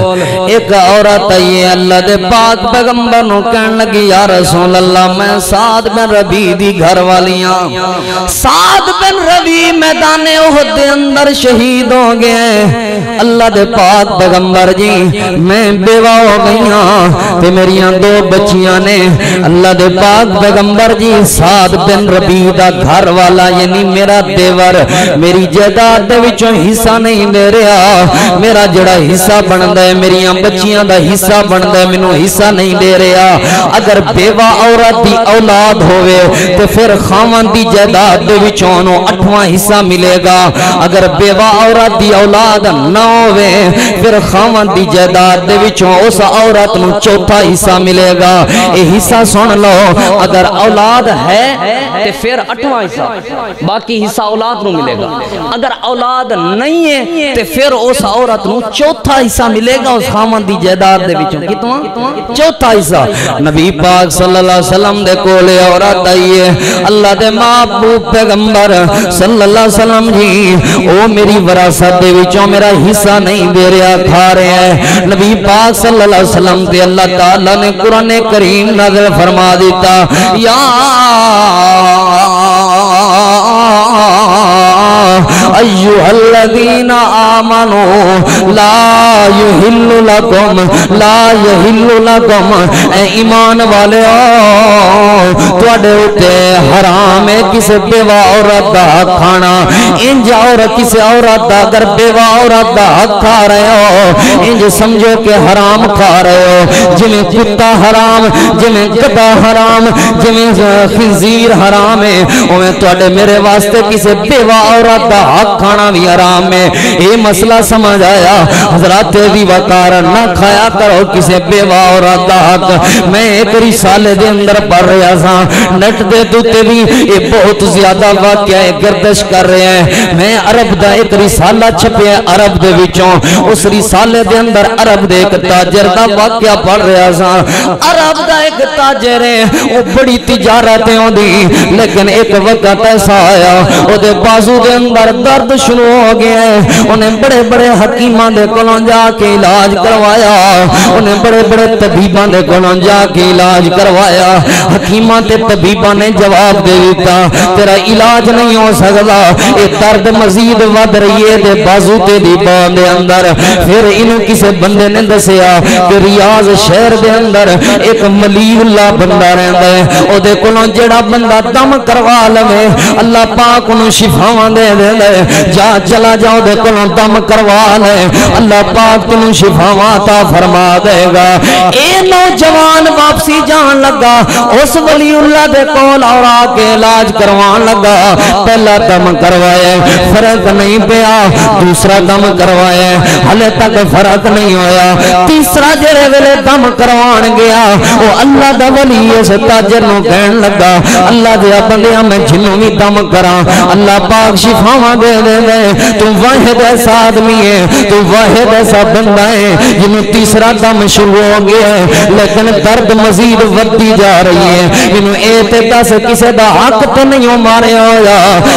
ایک عورت آئی. اللہ دے پاک پیغمبر نو کہن لگی یا رسول اللہ میں سعد بن ربیع دی گھر والیاں. سعد بن ربیع میدان احد دے اندر شہید ہو گئے. اللہ دے پاک پیغمبر جی میں بیوہ ہو گئیاں تے میریاں 2 بچیاں نے. اللہ دے پاک پیغمبر جی سعد بن ربیع دا گھر والا یعنی میرا دیور میری جائیداد دے وچوں حصہ نہیں دے رہا. میرا جڑا حصہ بندا ہے میریاں بچیاں دا حصہ بندا ہے مینوں حصہ نہیں دے رہا. اگر بیوہ عورت دی اولاد ہوئے تو پھر خاوند دی جائیداد دے وچوں انہوں 8واں حصہ ملے گا. اگر بیوہ عورت دی اولاد نہ ہوئے پھر خاوند دی جائیداد دے وچوں اس عورت نوں 4تھا حصہ ملے گا. اے حصہ سن لو, اگر اولاد ہے تے پھر 8واں حصہ, باقی حصہ اولاد نو ملے گا. اگر اولاد نہیں ہے تے پھر اس عورت نو 4تھا حصہ ملے گا اس خاوند دی جائیداد دے وچوں. کتنا 4تھا حصہ. نبی پاک صلی اللہ علیہ وسلم دے کولے عورت آئی ہے. اللہ دے محبوب پیغمبر صلی اللہ علیہ وسلم جی او میری وراثت دے وچوں میرا حصہ نہیں دے رہا, کھا رہے ہیں. نبی پاک صلی اللہ علیہ وسلم تے اللہ تعالی نے قرآن کریم نازل فرما دیتا یا ایھا الذین آمنوا لا یحل لکم اے ایمان والے تواڈے اُتے حرام ہے کسی بیوہ عورت دا حق کھانا. انج عورت کسی عورت دا اگر بیوہ عورت دا حق کھا رہے ہو انج سمجھو کہ حرام کھا رہے ہو. جویں کتا حرام, جویں گدھا حرام, جویں خنزیر حرام ہے اوویں تواڈے میرے واسطے کسی بیوہ عورت دا حق کھانا بھی حرام ہے. یہ مسئلہ سمجھ آیا حضرات دی وقار نہ کھایا کرو کسی بیوہ عورت دا حق. میں ایک رسالے دے اندر پڑھ رہا سا نیٹ دے دوتے بھی یہ بہت زیادہ واقعہ گردش کر رہے ہیں. میں عرب دا ایک رسالہ چھپیا عرب دے وچوں, اس رسالے دے اندر عرب دے ایک تاجر دا واقعہ پڑھ رہا سا. عرب دا ایک تاجر ہے وہ بڑی تجارتیں ہوندی لیکن ایک وقت ایسا آیا وہ دے بازو دے اندر درد شروع ہو گیا ہے. انہیں بڑے بڑے حکیمان دے کولوں جا کے علاج کروایا انہیں بڑے بڑے طبیباں دے کولوں جا کے علاج کروایا حکیماں تے طبیباں نے جواب دے دیتا تیرا علاج نہیں ہو سکدا اے درد مزید ود رہی ہے تے بازو تے دی بان دے اندر پھر انہوں کسے بندے نے دسیا کہ ریاض شہر دے اندر ایک ولی اللہ بندہ رہندا ہے او دے کولوں جڑا بندہ دم کروا لوے اللہ پاک انہوں شفاواں دے دیندا ہے جا چلا جاؤ دے کولوں دم کروا لے اللہ پاک تینوں شفاواں عطا فرما دے گا اے نوجوان واپسی جان لگا اس ولی اللہ دے کول اور آ کے علاج کروان لگا پہلا دم کروایا فرق نہیں پیا دوسرا دم کروایا ہلے تک فرق نہیں ہویا تیسرا جڑے ویلے دم کروان گیا وہ اللہ دا ولی اس تاجر نو کہن لگا اللہ دے بندیاں میں جنوں بھی دم کراں اللہ پاک شفاواں دے دے تو واحد ایسا آدمی ہے تو واحد ایسا بندہ ہے جنوں تیسرا دم شروع ہو گیا ہے لیکن درد مزید ودی جا رہی ہے جنوں اے تے دس کسے دا حق تے نہیں ماریا ہویا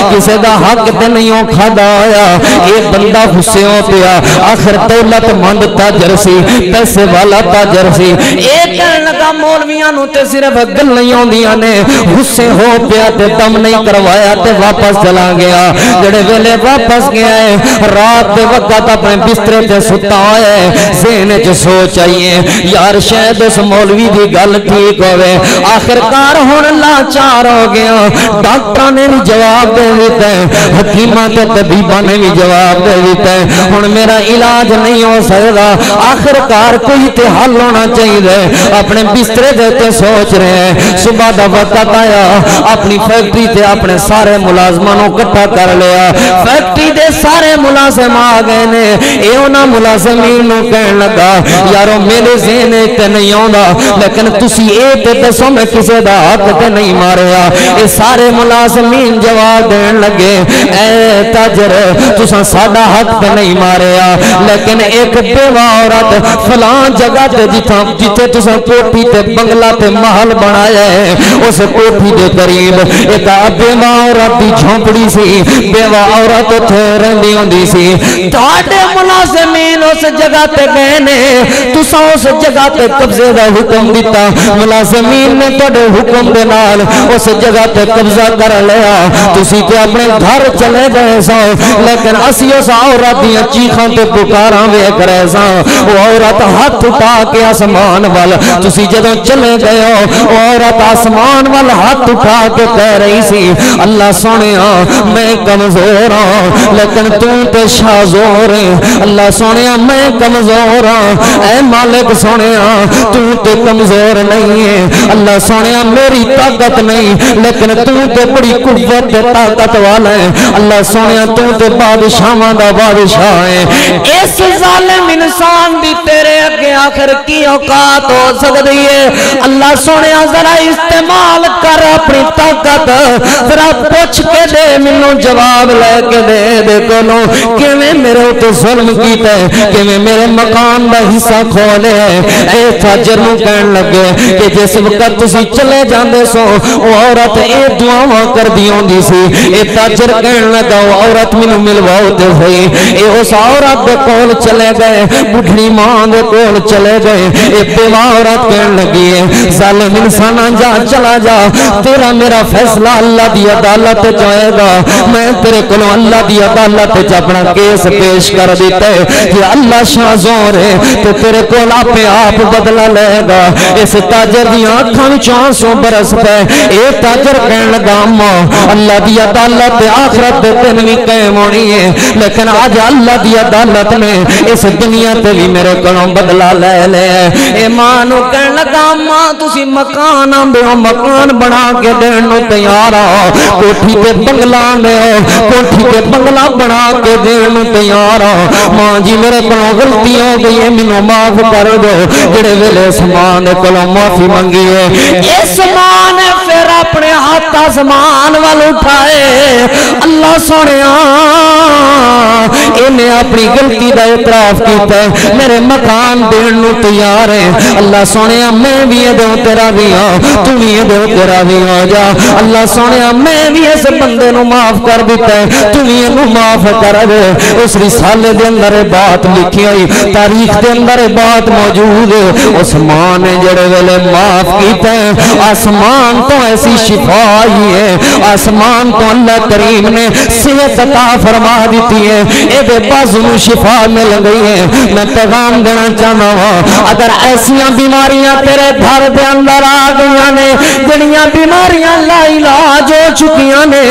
کسے دا حق تے نہیں کھادا ہویا اے بندہ غصے ہو پیا آخر دولت مند تاجر سی پیسے والا تاجر سی اے کہن لگا مولویاں نو تے صرف گل نہیں ہوندیاں نے غصے ہو پیا تے دم نہیں کروایا تے واپس چلا گیا جڑے ویلے واپس گیا ہے رات دے وقت اپنے بسترے تے ستا ہے ذہن وچ سوچ آئیے یار شاید اس مولوی دی گل ٹھیک ہوے آخرکار ہن لاچار ہو گیا ڈاکٹراں نے بھی جواب دے دیتا ہے حکیماں تے طبیباں نے بھی جواب دے دیتا ہے ہن میرا علاج نہیں ہو سکدا آخرکار کوئی تے حل ہونا چاہیے اپنے بسترے دے تے سوچ رہے ہیں صبح دا وقت آیا اپنی فیکٹری تے اپنے سارے ملازماں نو اکٹھا کر لیا فیکٹری دے سارے ملازم آ گئے نے اے انہاں ملازمین نو کہن لگا یارو میرے ذہن تے نہیں آوندا لیکن تسی اے تے دسو میں کسے دا حق تے نہیں ماریا اے سارے ملازمین جواب دین لگے اے تاجر تساں ساڈا حق تے نہیں ماریا لیکن ایک بیوہ عورت فلاں جگہ تے جتھے تساں کوٹھی تے بنگلہ تے محل بنایا ہے اس کوٹھی دے قریب ایک بیوہ عورت دی جھونپڑی سی بیوہ عورت اتھے رہندی ہوندی سی تہاڈے ملازمین اس جگہ تے گئے نے تساں اس جگہ تے قبضے دا حکم دیتا ملازمین نے تہاڈے حکم دے نال اس جگہ تے قبضہ کر لیا تسی تے اپنے گھر چلے گئے سو لیکن اسی اس عورت دی چیخاں تے پکاراں ویکھ رہے ساں وہ عورت ہاتھ اٹھا کے آسمان وال تسی جدوں چلے گئے ہو وہ عورت آسمان وال ہاتھ اٹھا کے کہہ رہی سی اللہ سونیا میں کمزور ہاں لیکن تو تے شاذور ہے اللہ سونیا میں کمزور ہاں اے مالک سونیا تو تے کمزور نہیں ہے اللہ سونیا میری طاقت نہیں لیکن تو تے بڑی قوت تے طاقت والا ہے اللہ سونیا تو تے بادشاہاں دا بادشاہ ہے اس ظالم انسان دی تیرے اگے آخر کی اوقات ہو سکتی ہے اللہ سونیا ذرا استعمال کر اپنی طاقت ذرا پوچھ کے دے منوں جواب لے کے دے کولوں کیویں میرے تے ظلم کیتا ہے کیویں میرے مکان دا حصہ کھولے اے تاجر نو کہن لگے کہ جس وقت تسی چلے جاندے سو او عورت اے دعاواں کردی ہوندی سی اے تاجر کہن لگا او عورت مینوں ملواؤ تے صحیح اے اس عورت دے کول چلے گئے بڈھڑی ماں دے کول چلے گئے اے بیوہ عورت کہن لگی ہے ظالم انساناں جا چلا جا تیرا میرا فیصلہ اللہ دی عدالت جائے گا میں تیرے کولوں اللہ دی عدالت وچ اپنا کیس پیش کر دیتا ہے کہ اللہ شاذور ہے تو تیرے کول اپنے آپ بدلہ لے گا اس تاجر دی آنکھاں وچ آنسو برس پے اے تاجر کہن لگا ماں اللہ دی عدالت آخرت دے دن وی قائم ہونی ہے لیکن آج اللہ دی عدالت نے اس دنیا تے بھی میرے کولوں بدلہ لے لے اے ماں نو کہن لگا ماں تسی مکان آندے ہو مکان بنا کے دین نو تیار ہو کوٹھی تے بنگلہ آندے ہو کوٹھی تے بنگلہ بنا کے دین نو تیار ہو ماں جی میرے کولوں غلطی ہو گئی ہے مینوں معاف کر دو جڑے ویلے سمان کولوں معافی منگی ہے اس ماں نے پھر اپنے ہاتھ آسمان وال اٹھائے اللہ سونیا انہیں اپنی غلطی دا اعتراف کیتا ہے میرے مکان دین نو تیار ہے اللہ سونیا میں بھی دے تیرا بھی ہاں تو بھی دے تیرا بھی ہو جا اللہ سونیا میں بھی اس بندے نو معاف کر دیتا ہے تو بھی انو معاف کر دے اس رسالے دے اندر بات لکھی ہوئی تاریخ دے اندر بات موجود ہے اس ماں نے جڑے ویلے معاف کیتا ہے آسمان تو ایسی شفا آئی ہے آسمان تو اللہ کریم نے صحت عطا فرما دیتی ہے اے دے بازو نو شفا مل گئی ہے میں پیغام دینا چاہنا ہوں اگر ایسیاں بیماریاں تیرے گھر دے اندر آ گئی نے جڑیاں بیماریاں لا علاج ہو چکیاں نے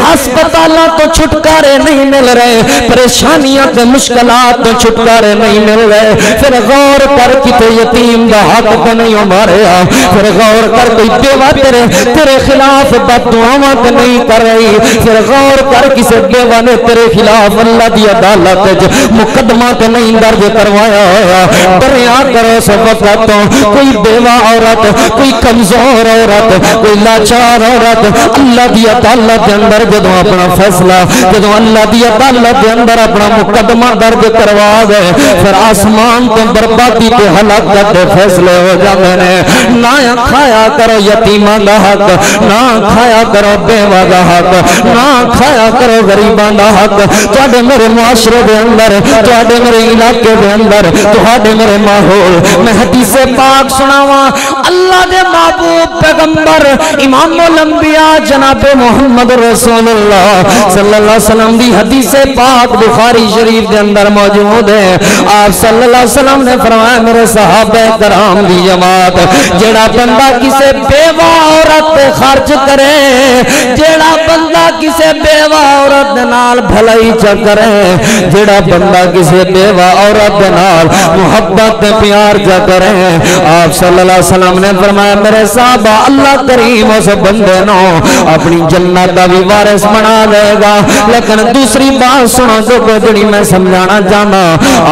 ہسپتالاں تو چھٹکارے نہیں مل رہے پریشانیاں تے مشکلات تو چھٹکارے نہیں مل رہے پھر غور کر کتے یتیم دا حق تے نہیں ماریا پھر غور کر کوئی بیوہ تیرے خلاف بد دعاواں تے نہیں کر رہی پھر غور کر کسے بیوہ نے تیرے خلاف اللہ دی عدالت مقدمہ تے نہیں درج کروایا ہوا ڈریا کرو اس وقت تو کوئی بیوہ عورت کوئی کمزور عورت کوئی لاچار عورت اللہ دی عدالت کے اندر جدوں اپنا فیصلہ جدوں اللہ دی عدالت کے اندر اپنا مقدمہ درج کروا دے پھر آسمان تو بربادی تے ہلاکت دے فیصلے ہو جاندے نے نہ کھایا کرو یتیماں دا حق نہ کھایا کرو بیوہ دا حق نہ کھایا کرو غریباں دا حق تواڈے میرے معاشرے دے اندر تواڈے میرے علاقے دے اندر تواڈے میرے ماحول میں حدیث پاک سناواں اللہ دے محبوب پیغمبر امام الانبیاء جناب محمد رسول اللہ صلی اللہ علیہ وسلم دی حدیث پاک بخاری شریف دے اندر موجود ہے آپ صلی اللہ علیہ وسلم نے فرمایا میرے صحابہ کرام دی جماعت جیڑا بندہ کسے بیوہ عورت خرچ کرے جیڑا بندہ کسے بیوہ عورت نال بھلائی کرے جیڑا بندہ کسے بیوہ عورت نال محبت پیار کرے آپ صلی اللہ علیہ وسلم نے فرمایا میرے صحابہ اللہ کریم اس بندے نو اپنی جنت دا بھی وارث بنا دے گا لیکن دوسری بات سنو جو جڑی میں سمجھانا چاہنا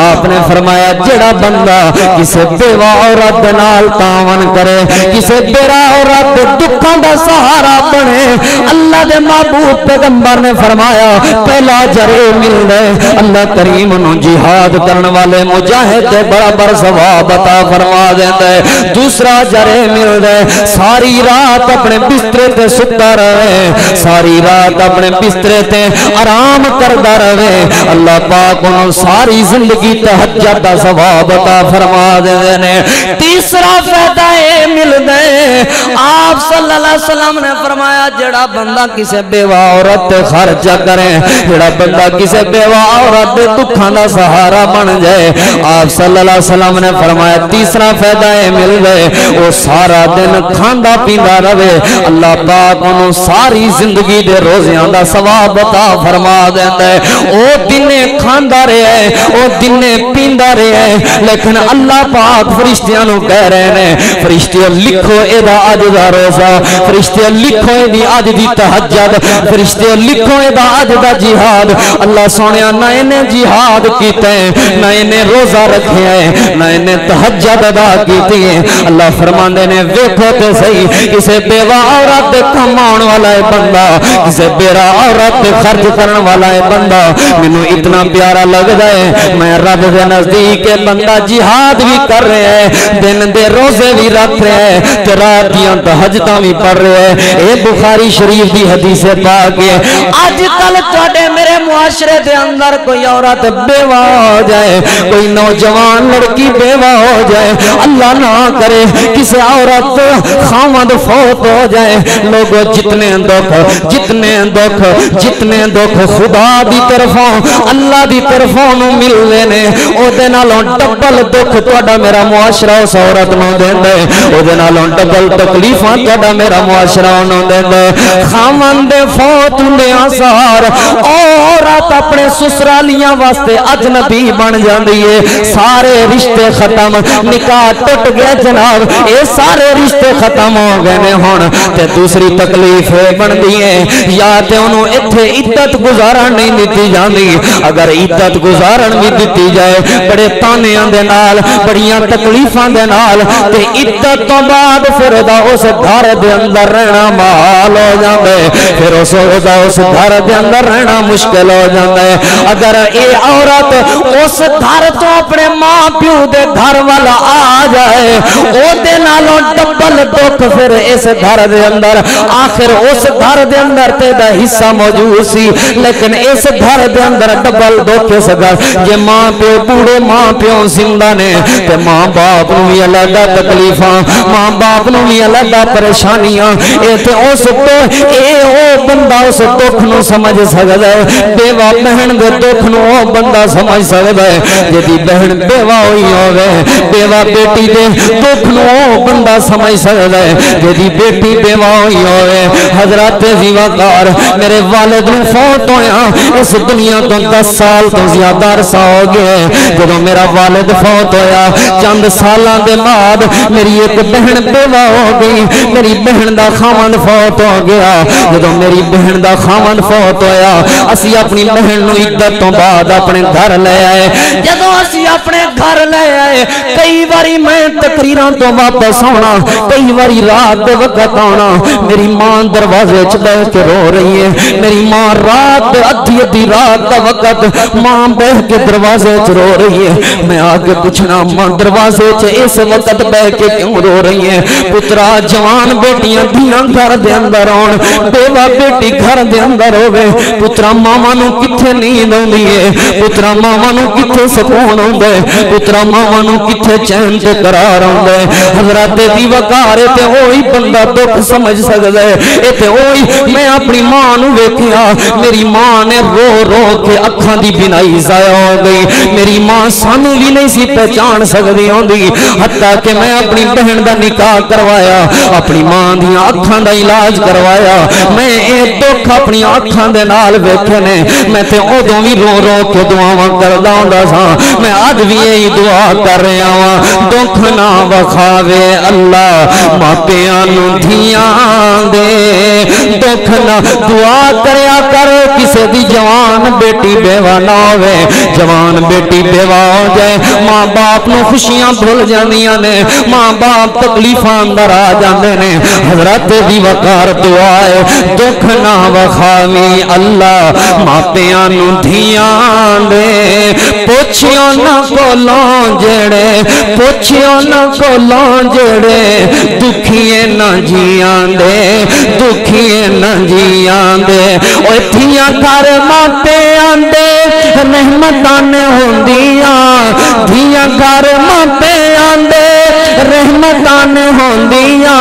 آپ نے فرمایا جڑا بندہ کسے بیوہ عورت نال تعاون کرے کسے بیوہ عورت دکھاں دا سہارا بنے اللہ دے محبوب پیغمبر نے فرمایا پہلا جرے مل دے اللہ کریم نو جہاد کرن والے مجاہد دے برابر ثواب عطا فرما دے دوسرا جرے مل دے ساری رات اپنے بسترے تے ستا رہے ساری رات اپنے بسترے تے آرام کردا رہے اللہ پاک انہوں ساری زندگی تہجد دا ثواب عطا فرما دے نے تیسرا فائدہ اے مل دے آپ صلی اللہ علیہ وسلم نے فرمایا جڑا بندہ کسے بیوہ عورت خرچ کرے جڑا بندہ کسے بیوہ عورت دکھاں دا سہارا بن جائے آپ صلی اللہ علیہ وسلم نے فرمایا تیسرا فائدہ اے مل دے وہ سارا دن کھاندا پیندا رہے اللہ پاک انہوں ساری زندگی دے روزیاں دا ثواب عطا فرما دیندا ہے او دنے کھاندا رہے او دنے پیندا رہے لیکن اللہ پاک فرشتیاں نو کہہ رہے نے فرشتیاں لکھو اے دا اج دا روزہ فرشتیاں لکھو اے دی اج دی تہجد فرشتیاں لکھو اے دا اج دا جہاد اللہ سونیا نہ انہیں جہاد کیتے نہ انہیں روزہ رکھے ہیں نہ انہیں تہجد ادا کیتی ہیں اللہ فرماندے نے ویکھو تے صحیح کسے بیوہ عورت کم آن والا ہے بندہ کسے بیوہ عورت خرچ کرن والا ہے بندہ مینوں اتنا پیارا لگ جائے میں رب دے نزدیک بندہ جہاد بھی کر رہے ہیں دن دے روزے بھی رکھ رہے ہیں تے رات دیاں تہجداں بھی پڑھ رہے ہیں اے بخاری شریف دی حدیث پاک ہے اج کل تواڈے میرے معاشرے دے اندر کوئی عورت بیوہ ہو جائے کوئی نوجوان لڑکی بیوہ ہو جائے اللہ نہ کرے کسی عورت خاوند فوت ہو جائے لوگوں جتنے دکھ خدا دی طرفوں اللہ دی طرفوں نو مل لینے او دے نالوں ڈبل دکھ تواڈا میرا معاشرہ اس عورت نو دیندا ہے او دے نالوں ڈبل تکلیفاں تواڈا میرا معاشرہ نو دیندا ہے خاوند فوت ہوندیاں سار عورت اپنے سسرالیاں واسطے اجنبی بن جاندی ہے سارے رشتے ختم نکاح ٹوٹ گیا جناب اے سارے رشتے ختم ہو گئے نے ہن تے دوسری تکلیف بندی ہے یا تے انہوں ایتھے عدت گزارن نہیں دیتی جاندی اگر عدت گزارن بھی دیتی جائے بڑے تانیاں دے نال بڑیاں تکلیفاں دے نال تے عدت تو بعد پھر دا اس گھر دے اندر رہنا محال ہو جاندے پھر اس گھر دے اندر رہنا مشکل ہو جاندے اگر اے عورت اس گھر تو اپنے ماں پیو دے گھر والا آ جائے او دے نالوں ڈبل دکھ پھر اس گھر دے اندر آخر اس گھر دے اندر تے دا حصہ موجود سی لیکن اس گھر دے اندر ڈبل دکھ اس گھر جے ماں پیو بوڑھے ماں پیو زندہ نے تے ماں باپ نو بھی علیحدہ تکلیفاں ماں باپ نو بھی علیحدہ پریشانیاں اے تے اس تو اے او بندہ اس دکھ نو سمجھ سکدا ہے بیوہ بہن دے دکھ نو او بندہ سمجھ سکدا ہے جدی بہن بیوہ ہوئی ہوے بیوہ بیٹی دے دکھ نو او بندہ سمجھ سکدا ہے جدی بیٹی بیوہ ہوئی ہوے حضرات زیوکار میرے والد نو فوت ہویا اس دنیا تو 10 سال تو زیادہ عرصہ ہو گیا جدوں میرا والد فوت ہویا چند سالاں دے بعد میری ایک بہن بیوہ ہو گئی میری بہن دا خاوند فوت ہو گیا جدوں میری بہن دا خاوند فوت ہویا اسی اپنی بہن نو عدت تو بعد اپنے گھر لے آئے جدوں اسی اپنے گھر لے آئے کئی باری میں تقریراں تو واپس آنا کئی باری رات دے وقت آنا میری ماں دروازے چ بیٹھ کے رو رہی ہے میری ماں رات ادھی رات دا وقت ماں بیٹھ کے دروازے چ رو رہی ہے میں آگے پوچھنا ماں دروازے چ اس وقت بیٹھ کے کیوں رو رہی ہے پترا جوان بیٹیاں دھیاں گھر دے اندر آن بیوہ بیٹی گھر دے اندر ہوے پترا ماواں نو کتھے نیند آندی ہے پترا ماواں نو کتھے سکون ہوندا ہے پترا ماواں نو کتھے چین تے قرار ہوندا ہے حضرات دی وقار تے وہی بندہ دکھ سمجھ سکدا ہے اے تے وہی میں اپنی ماں نو ویکھیا میری ماں نے رو رو کے اکھاں دی بینائی ضائع ہو گئی میری ماں سانو بھی نہیں سی پہچان سکدی ہوندی حتیٰ کہ میں اپنی بہن دا نکاح کروایا اپنی ماں دی اکھاں دا علاج کروایا میں اے دکھ اپنی اکھاں دے نال ویکھے نے میں تے اودوں بھی رو رو کے دعاواں کردا ہوندا سا میں اج بھی یہی دعا کر رہا ہاں دکھ نہ وکھاوے اللہ ماپیاں نو دھیاں دے دکھ نہ دعا کریا کر کسے دی جوان بیٹی بیوہ نہ ہوے جوان بیٹی بیوہ ہو جائے ماں باپ نو خوشیاں بھول جاندیاں نے ماں باپ تکلیفاں اندر آ جاندے نے حضرت دی وقار دعا ہے دکھ نہ وکھاوی اللہ ماپیاں نو دھیاں دے پوچھیاں نہ کولوں جڑے پوچھیاں نہ کولوں جڑے دکھیے نہ جیاں دے دکھیے نہ جیاں دے اوے دھیاں گھر ماپیاں دے رحمتاں نے ہوندیاں دھیاں گھر ماپیاں دے رحمتاں نے ہوندیاں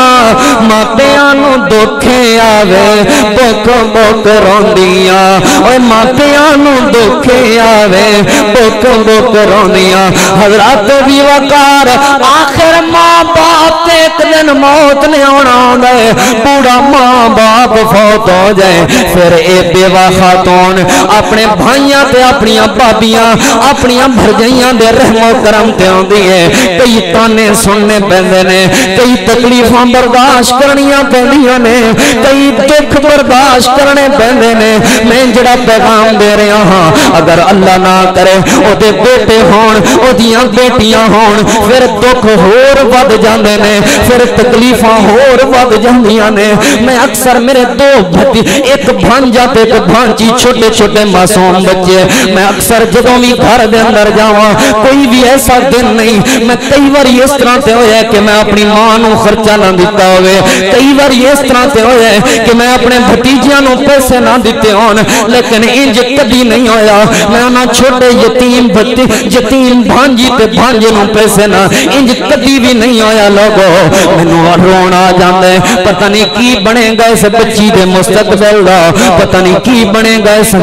ماپیاں نو دکھے آوے بک بک روندیاں اوے ماپیاں نو دکھے آوے بک بک روندیاں حضرات بھی وقار آخر ماں باپ تے ایک دن موت نے آنا ہوندا ہے بوڑھا ماں باپ فوت ہو جائے پھر اے بیوہ خاتون اپنے بھائیاں تے اپنیاں بابیاں اپنیاں بھرجائیاں دے رحم و کرم تے ہوندی ہے کئی تانے سننے پیندے نے کئی تکلیفاں برداشت کرنیاں پیندیاں نے کئی دکھ برداشت کرنے پیندے نے میں جڑا پیغام دے رہا ہاں اگر اللہ نہ کرے او دے بیٹے ہون او دیاں بیٹیاں ہون پھر دکھ ہور ود جاندے نے پھر تکلیفاں ہور ود جاندیاں نے میں اکثر میرے دو بھتی ایک بھانجا تے ایک بھانجی چھوٹے چھوٹے معصوم بچے میں اکثر جدوں بھی گھر دے اندر جاواں کوئی بھی ایسا دن نہیں میں کئی باری اس طرح تے ہویا کہ میں اپنی ماں نو خرچہ نہ دیتا ہوئے کئی باری اس طرح تے ہویا کہ میں اپنے بھتیجیاں نو پیسے نہ دیتے ہون لیکن انج کبھی نہیں ہویا میں انہاں چھوٹے یتیم بھانجی تے بھانجے نو پیسے نہ انج کبھی بھی نہیں ہویا لوگو مینوں رونا آ جاندے پتہ نہیں کی بنے گا اس بچی دے مستقبل دا پتہ نہیں کی بنے گا اس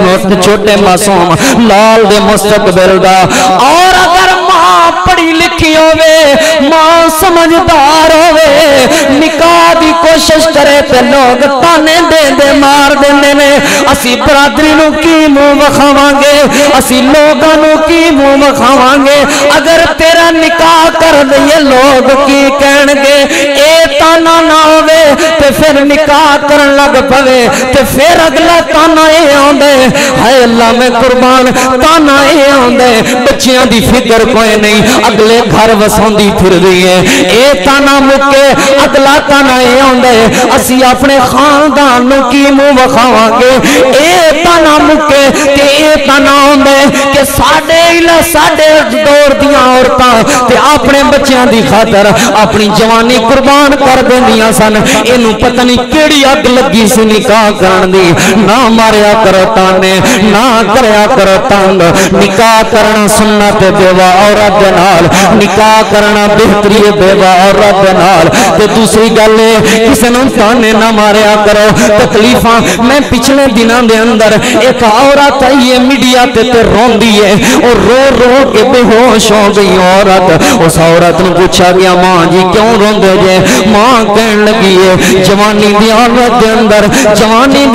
چھوٹے معصوم لال دے مستقبل دا اور اگر ماں پڑھی لکھی ہوے ماں سمجھدار ہوے نکاح دی کوشش کرے تے لوگ تانے دے دے مار دیندے نے اسی برادری نو کی منہ وکھاواں گے اسی لوگاں نو کی منہ وکھاواں گے اگر تیرا نکاح کر دئیے لوگ کی کہن گے اے تانا نہ ہوے تے تے پھر نکاح کرن لگ پوے تے پھر اگلا تانا اے آندے ہائے اللہ میں قربان تانا اے آندے بچیاں دی فکر کوئی نہیں اگلے گھر وساندی پھر رہی ہے اے تانا مکے اگلا تانا اے آندے اسی اپنے خاندان نو کی منہ وکھاواں گے اے تانا مکے تے اے تانا آندے کہ ساڈے دور دیاں عورتاں تے اپنے بچیاں دی خاطر اپنی جوانی قربان کر دیندیاں سن اینو پتہ نہیں کیڑی اگ لگی سی نکاح کرن دی نہ ماریا کرو تانے نہ کریا کرو تنگ نکاح کرنا سنت بیوہ عورت دے نال نکاح کرنا بہتری بیوہ عورت دے نال تے دوسری گل ہے کسے نوں تانے نہ ماریا کرو تکلیفاں میں پچھلے دناں دے اندر ایک عورت آئی ہے میڈیا تے روندی ہے اور رو رو کے بے ہوش ہو گئی عورت اس عورت نے پوچھا گیا ماں جی کیوں روندے جے ماں کہن لگی ہے جوانی دی حالت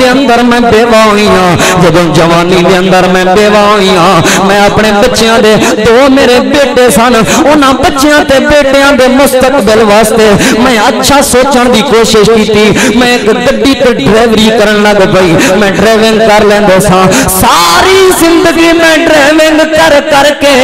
دے اندر میں بیوہ ہوئی ہاں جب جوانی دے اندر میں بیوہ ہوئی ہاں میں اپنے بچیاں دے دو میرے بیٹے سن انہاں بچیاں تے بیٹیاں دے مستقبل واسطے میں اچھا سوچن دی کوشش کی تھی میں ایک گڈی تے ڈرائیوری کرن لگ پئی میں ڈرائیونگ کر لیندے ساں ساری زندگی میں ڈرائیونگ کر کے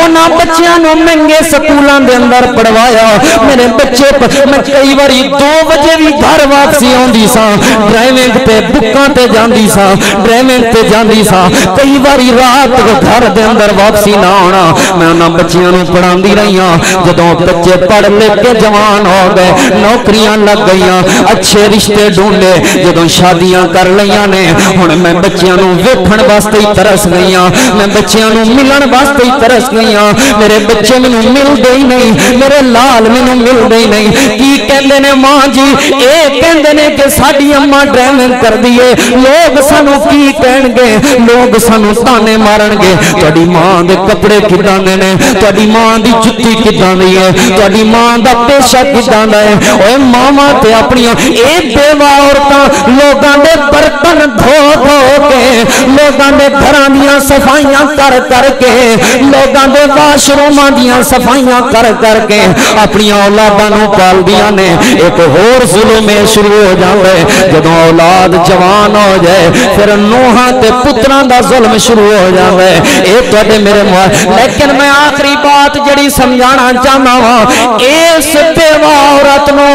انہاں بچیاں نو مہنگے سکولاں دے اندر پڑھوایا میرے بچے میں کئی باری 2 بجے بھی گھر واپسی آندی ساں ڈرائیونگ تے بکاں تے جاندی ساں ڈرائیونگ تے جاندی ساں کئی باری رات گھر دے اندر واپسی نہ آنا میں انہاں بچیاں نو پڑھاندی رہی ہاں جدوں بچے پڑھ لکھ کے جوان ہو گئے نوکریاں لگ گئیاں اچھے رشتے ڈھونڈے جدوں شادیاں کر لیاں نے ہن میں بچیاں نو ویکھن واسطے ہی ترس گئیاں میں بچیاں نو ملن واسطے ہی ترس گئیاں میرے بچے مینوں ملدے ہی نہیں میرے لال مینوں ملدے ہی نہیں کی کہندے نے ماں جی اے کہندے نے کہ ساڈی اماں ڈرائیونگ کر دیے لوگ سانو کی کہن گے لوگ سانو تانے مارن گے تہاڈی ماں دے کپڑے کداں دے نے تہاڈی ماں دی جُتی کداں دی ہے تہاڈی ماں دا پیشہ کداں دا ہے اوے ماواں تے اپنی اے بیوہ عورتاں لوگاں دے برتن دھو دھو کے لوگاں دے گھراں دیاں صفائیاں کر کے لوگاں دے واش روماں دیاں صفائیاں کر کے اپنی اولاداں نو پالدیاں نے ایک ہور ظلم شروع ہو جاوے جدوں اولاد جوان ہو جائے پھر نوہاں تے پتراں دا ظلم شروع ہو جاوے اے تواڈے میرے لیکن میں آخری بات جڑی سمجھانا چاہنا وا اس بیوہ عورت نو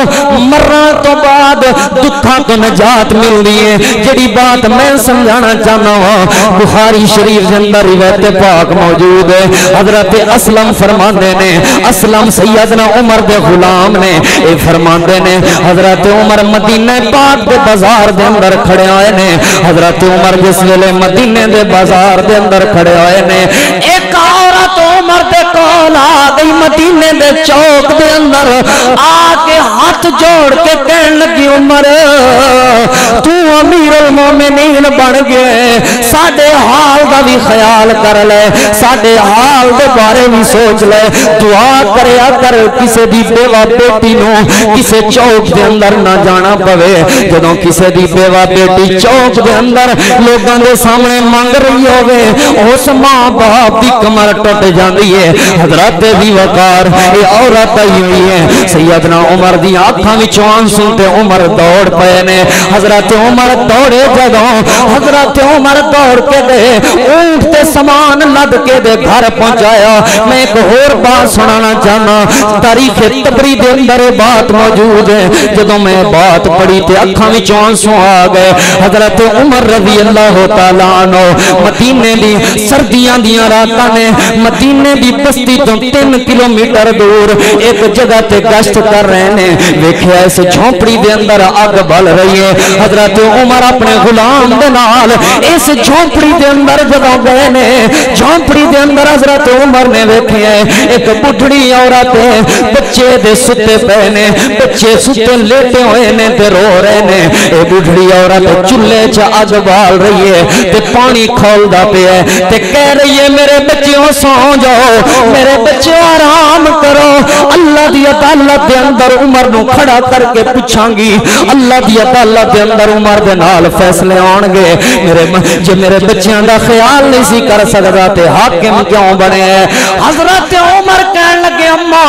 مرن تو بعد دکھاں تو نجات ملدی ہے جڑی بات میں سمجھانا چاہنا وا بخاری شریف دے اندر روایت پاک موجود ہے حضرت اسلم فرماندے نے اسلم سیدنا عمر دے غلام نے اے فرماندے نے حضرت عمر مدینہ پاک دے بازار دے اندر کھڑے آئے نے حضرت عمر جس ویلے مدینے دے بازار دے اندر کھڑے آئے نے ایک عورت عمر دے کول آ گئی مدینے دے چوک دے اندر آ کے ہاتھ جوڑ کے کہن لگی عمر تو امیر المومنین بن گئے ساڈے حال دا بھی خیال کر لے ساڈے حال دے بارے بھی سوچ لے دعا کریا کر کسے دی بیوہ بیٹی نو کسے چوک دے اندر نہ جانا پوے جدوں کسے دی بیوہ بیٹی چوک دے اندر لوگاں دے سامنے مانگ رہی ہوے اس ماں باپ دی کمر ٹوٹ جاندی ہے حضرت دی وقار اے عورت آئی ہوئی ہے سیدنا عمر دی آنکھاں وچوں آنسو تے عمر دوڑ پئے نے حضرت عمر دوڑے جدوں حضرت عمر دوڑ کے گئے اونٹ تے سامان لد کے دے گھر پہنچایا میں ایک اور بات سنانا چاہنا تاریخ تبری دے اندر بات موجود ہے جدوں میں بات پڑھی تے اکھاں وچوں آنسو آ گئے حضرت عمر رضی اللہ تعالی عنہ مدینے دی سردیاں دیاں راتاں نے مدینے دی بستی تو 3 کلومیٹر دور ایک جگہ تے گشت کر رہے نے ویکھیا اس جھونپڑی دے اندر اگ بل رہی ہے حضرت عمر اپنے غلام دے نال اس جھونپڑی دے اندر جدوں گئے نے جھونپڑی دے اندر حضرت عمر نے ویکھیا ایک بڈھڑی عورت بچے دے ستے پئے نے بچے ستے لیٹے ہوئے نے تے رو رہے نے اے بڈھڑی عورت چولہے چ اگ بال رہی ہے تے پانی کھولدا پیا ہے تے کہہ رہی ہے میرے بچیوں سو جاؤ میرے بچوں آرام کرو اللہ دی عدالت دے اندر عمر نو کھڑا کر کے پوچھاں گی اللہ دی عدالت دے اندر عمر دے نال فیصلے آن گے میرے جو میرے بچیاں دا خیال نال نہیں سی کر سکتا تے حاکم کیوں بنے؟ حضرت عمر کہن لگے اما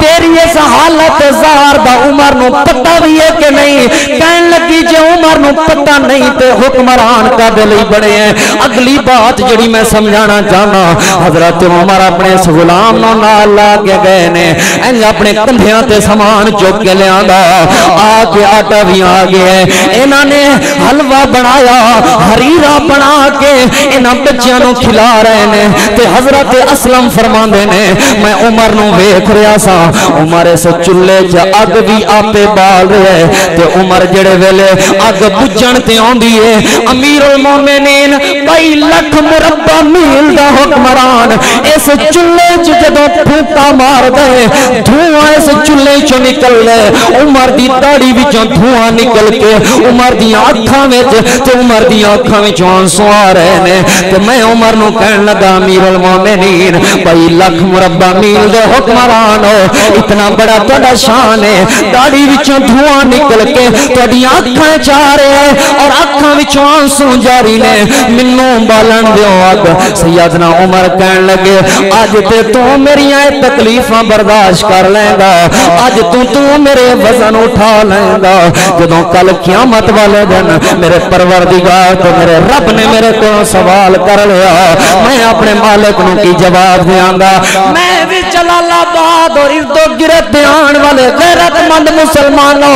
تیری اس حالت زار دا عمر نو پتہ بھی ہے کہ نہیں؟ کہن لگی جے عمر نو پتہ نہیں تے حکمران کا دل ہی بڑے ہیں۔ اگلی بات جڑی میں سمجھانا چاہنا، حضرت عمر اپنے اس غلام نو نال لا کے گئے نے، انج اپنے کندھیاں تے سامان چک کے لیا آ کے آٹا بھی آ گیا، انہوں نے حلوہ بنایا، حریرہ بنا کے انہاں بچیاں نو کھلا رہے نے تے حضرت اسلم فرماندے نے میں عمر نو ویکھ رہا سا، عمر اس چولہے چ اگ بھی آپے بال رہے تے عمر جڑے ویلے اگ بجھن تے آندی ہے، امیر المومنین 22 لاکھ مربع میل دا حکمران اس چولہے چ جدوں پھونکا مار دے دھواں اس چولہے چ نکل لے، عمر دی داڑھی وچوں دھواں نکل کے عمر دی اکھاں وچ تے عمر دی اکھاں وچوں آنسو آ رہے نے تے میں عمر نو کہن لگا امیر المومنین 22 لاکھ مربع میل دے حکمران ہو، اتنا بڑا تہاڈا شان ہے، داڑھی وچوں دھواں نکل کے تہاڈی اکھاں چ آ رہے ہیں اور اکھاں وچوں آنسو جاری نے، مینوں بالن دیو اگ۔ سیدنا عمر کہن لگے اج تے تو میری تکلیفاں برداشت کر لیں گا، اج تو میرے وزن اٹھا لیں گا، جدوں کل قیامت والے دن میرے پروردگار تو میرے رب نے میرے کو سوال کر لیا، میں اپنے مالک نو کی جواب دیاں گا؟ میں بھی جلال آباد اور ارد و گرد آن والے غیرت مند مسلمانوں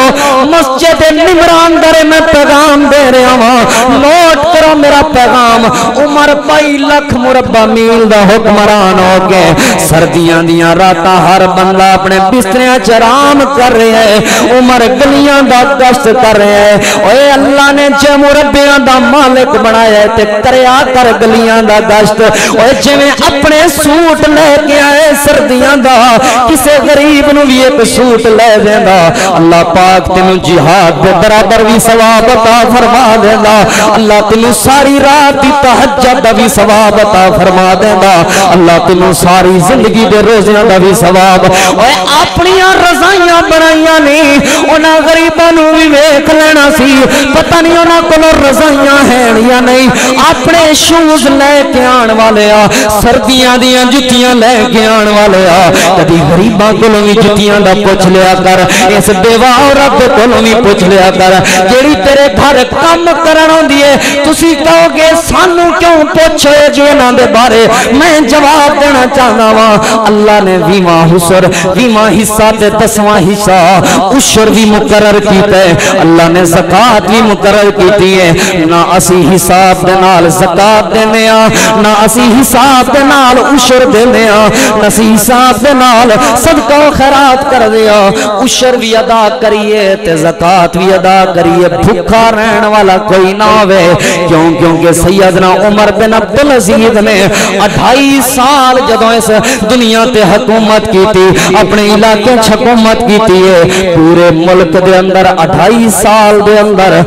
مسجد نمران در میں پیغام دے رہا ہوں، نوٹ کرو میرا پیغام۔ عمر 22 لاکھ مربع میل دا حکمران ہو کے سردیاں دیاں راتاں ہر بندہ اپنے بستریاں چ آرام کر رہے ہیں، عمر گلیاں دا گشت کر رہے ہیں۔ اوے اللہ نے جے مربیاں دا مالک بنایا ہے تے کریا کر گلیاں دا گشت، اوے جویں اپنے سوٹ لے کے آئے سردیاں دا کسے غریب نو بھی ایک سوٹ لے دیندا، اللہ پاک تینوں جہاد دے برابر بھی ثواب عطا فرما دیندا، اللہ تینوں ساری رات دی تہجد دا بھی ثواب عطا فرما دیندا، اللہ تینوں ساری زندگی دے روزیاں دا بھی ثواب۔ اوے اپنی رضائیاں بنائیاں نہیں، انہاں غریباں نو بھی ویکھ لینا سی، پتہ نہیں انہاں کولوں رضائیاں ہیں یا نہیں، اپنے شوز لے کے آن والے آ، سردیاں دیاں جتیاں لے کے آن والے آ، کدی غریباں کولوں بھی جتیاں دا پوچھ لیا کر، اس بیوہ عورت کولوں بھی پوچھ لیا کر، جیڑی تیرے گھر کم کرن ہوندی ہے تسی کہو گے سانوں کیوں پوچھو جو انہاں دے بارے؟ میں جواب دینا چاہنا وا، اللہ نے 20واں حصہ تے 10واں حصہ عشر بھی مقرر کیتا ہے، اللہ نے زکات بھی مقرر کیتی ہے، نہ اسی حساب دے نال زکات دینے آ، نہ اسی حساب دے نال عشر دینے آ، نہ اسی حساب دے نال صدقہ و خیرات کر دیا، عشر بھی ادا کریے تے زکات بھی ادا کریے، بھوکا رہن والا کوئی نہ ہوئے، کیونکہ سیدنا عمر بن عبدالعزیز نے 28 سال جدوں اس دنیا تے حکومت کی تھی، اپنے علاقے حکومت کی تھی، پورے ملک دے اندر 28 سال دے اندر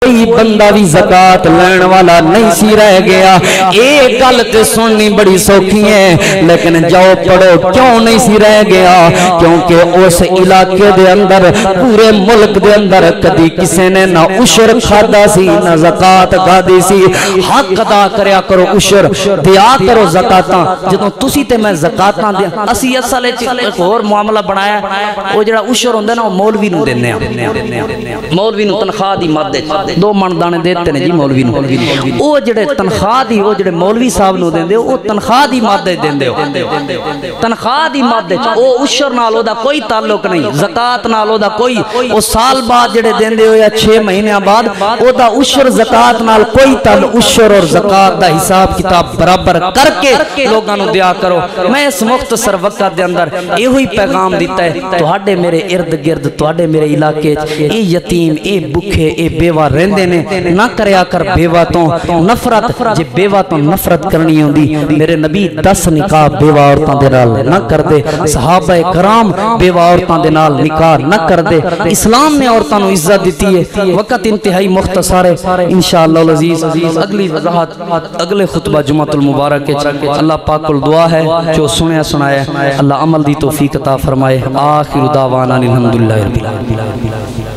کوئی بندہ بھی زکات لین والا نہیں سی رہ گیا۔ ایک گل تے سننی بڑی سوکھی ہے لیکن جاؤ پڑھو کیوں نہیں سی رہ گیا، کیونکہ اس علاقے دے اندر پورے ملک دے اندر کدی کسے نے نہ عشر کھادا سی نہ زکات کھادی سی۔ حق ادا کریا کرو، عشر دیا کرو زکاتاں، جدوں تسی تے میں زکاتاں دیا، اسی اصل وچ ایک اور معاملہ بنایا، وہ جڑا عشر ہوندا نا وہ مولوی نوں دینے آ، مولوی نوں تنخواہ دی مد 2 من دانے دیتے ہیں جی مولوی نوں، او جڑے تنخواہ دی او جڑے مولوی صاحب نوں دیندے او تنخواہ دی مادے دیندے ہو، تنخواہ دی مادے او عشر نال او دا کوئی تعلق نہیں، زکات نال او دا کوئی، او سال بعد جڑے دیندے ہو یا 6 مہینے بعد او دا عشر زکات نال کوئی تعلق، عشر اور زکات دا حساب کتاب برابر کر کے لوگاں نوں دیا کرو۔ میں اس مختصر وقت دے اندر ایہو ہی پیغام دیتا ہے، تہاڈے میرے ارد گرد تہاڈے میرے علاقے اے یتیم اے بھوکے اے بیوہ رہندے نے، نہ کریا کر بیوہ تو نفرت، جے بیوہ تو نفرت کرنی ہوندی میرے نبی 10 نکاح بیوہ عورتاں دے نال نہ کر دے، صحابہ کرام بیوہ عورتاں دے نال نکاح نہ کر دے، اسلام نے عورتاں نوں عزت دیتی ہے۔ وقت انتہائی مختصر ہے، انشاءاللہ العزیز اگلی وضاحت اگلے خطبہ جمعۃ المبارک اللہ پاک کو دعا ہے جو سنیا سنایا اللہ عمل دی توفیق عطا فرمائے۔ آخر دعوانا الحمدللہ رب العالمین۔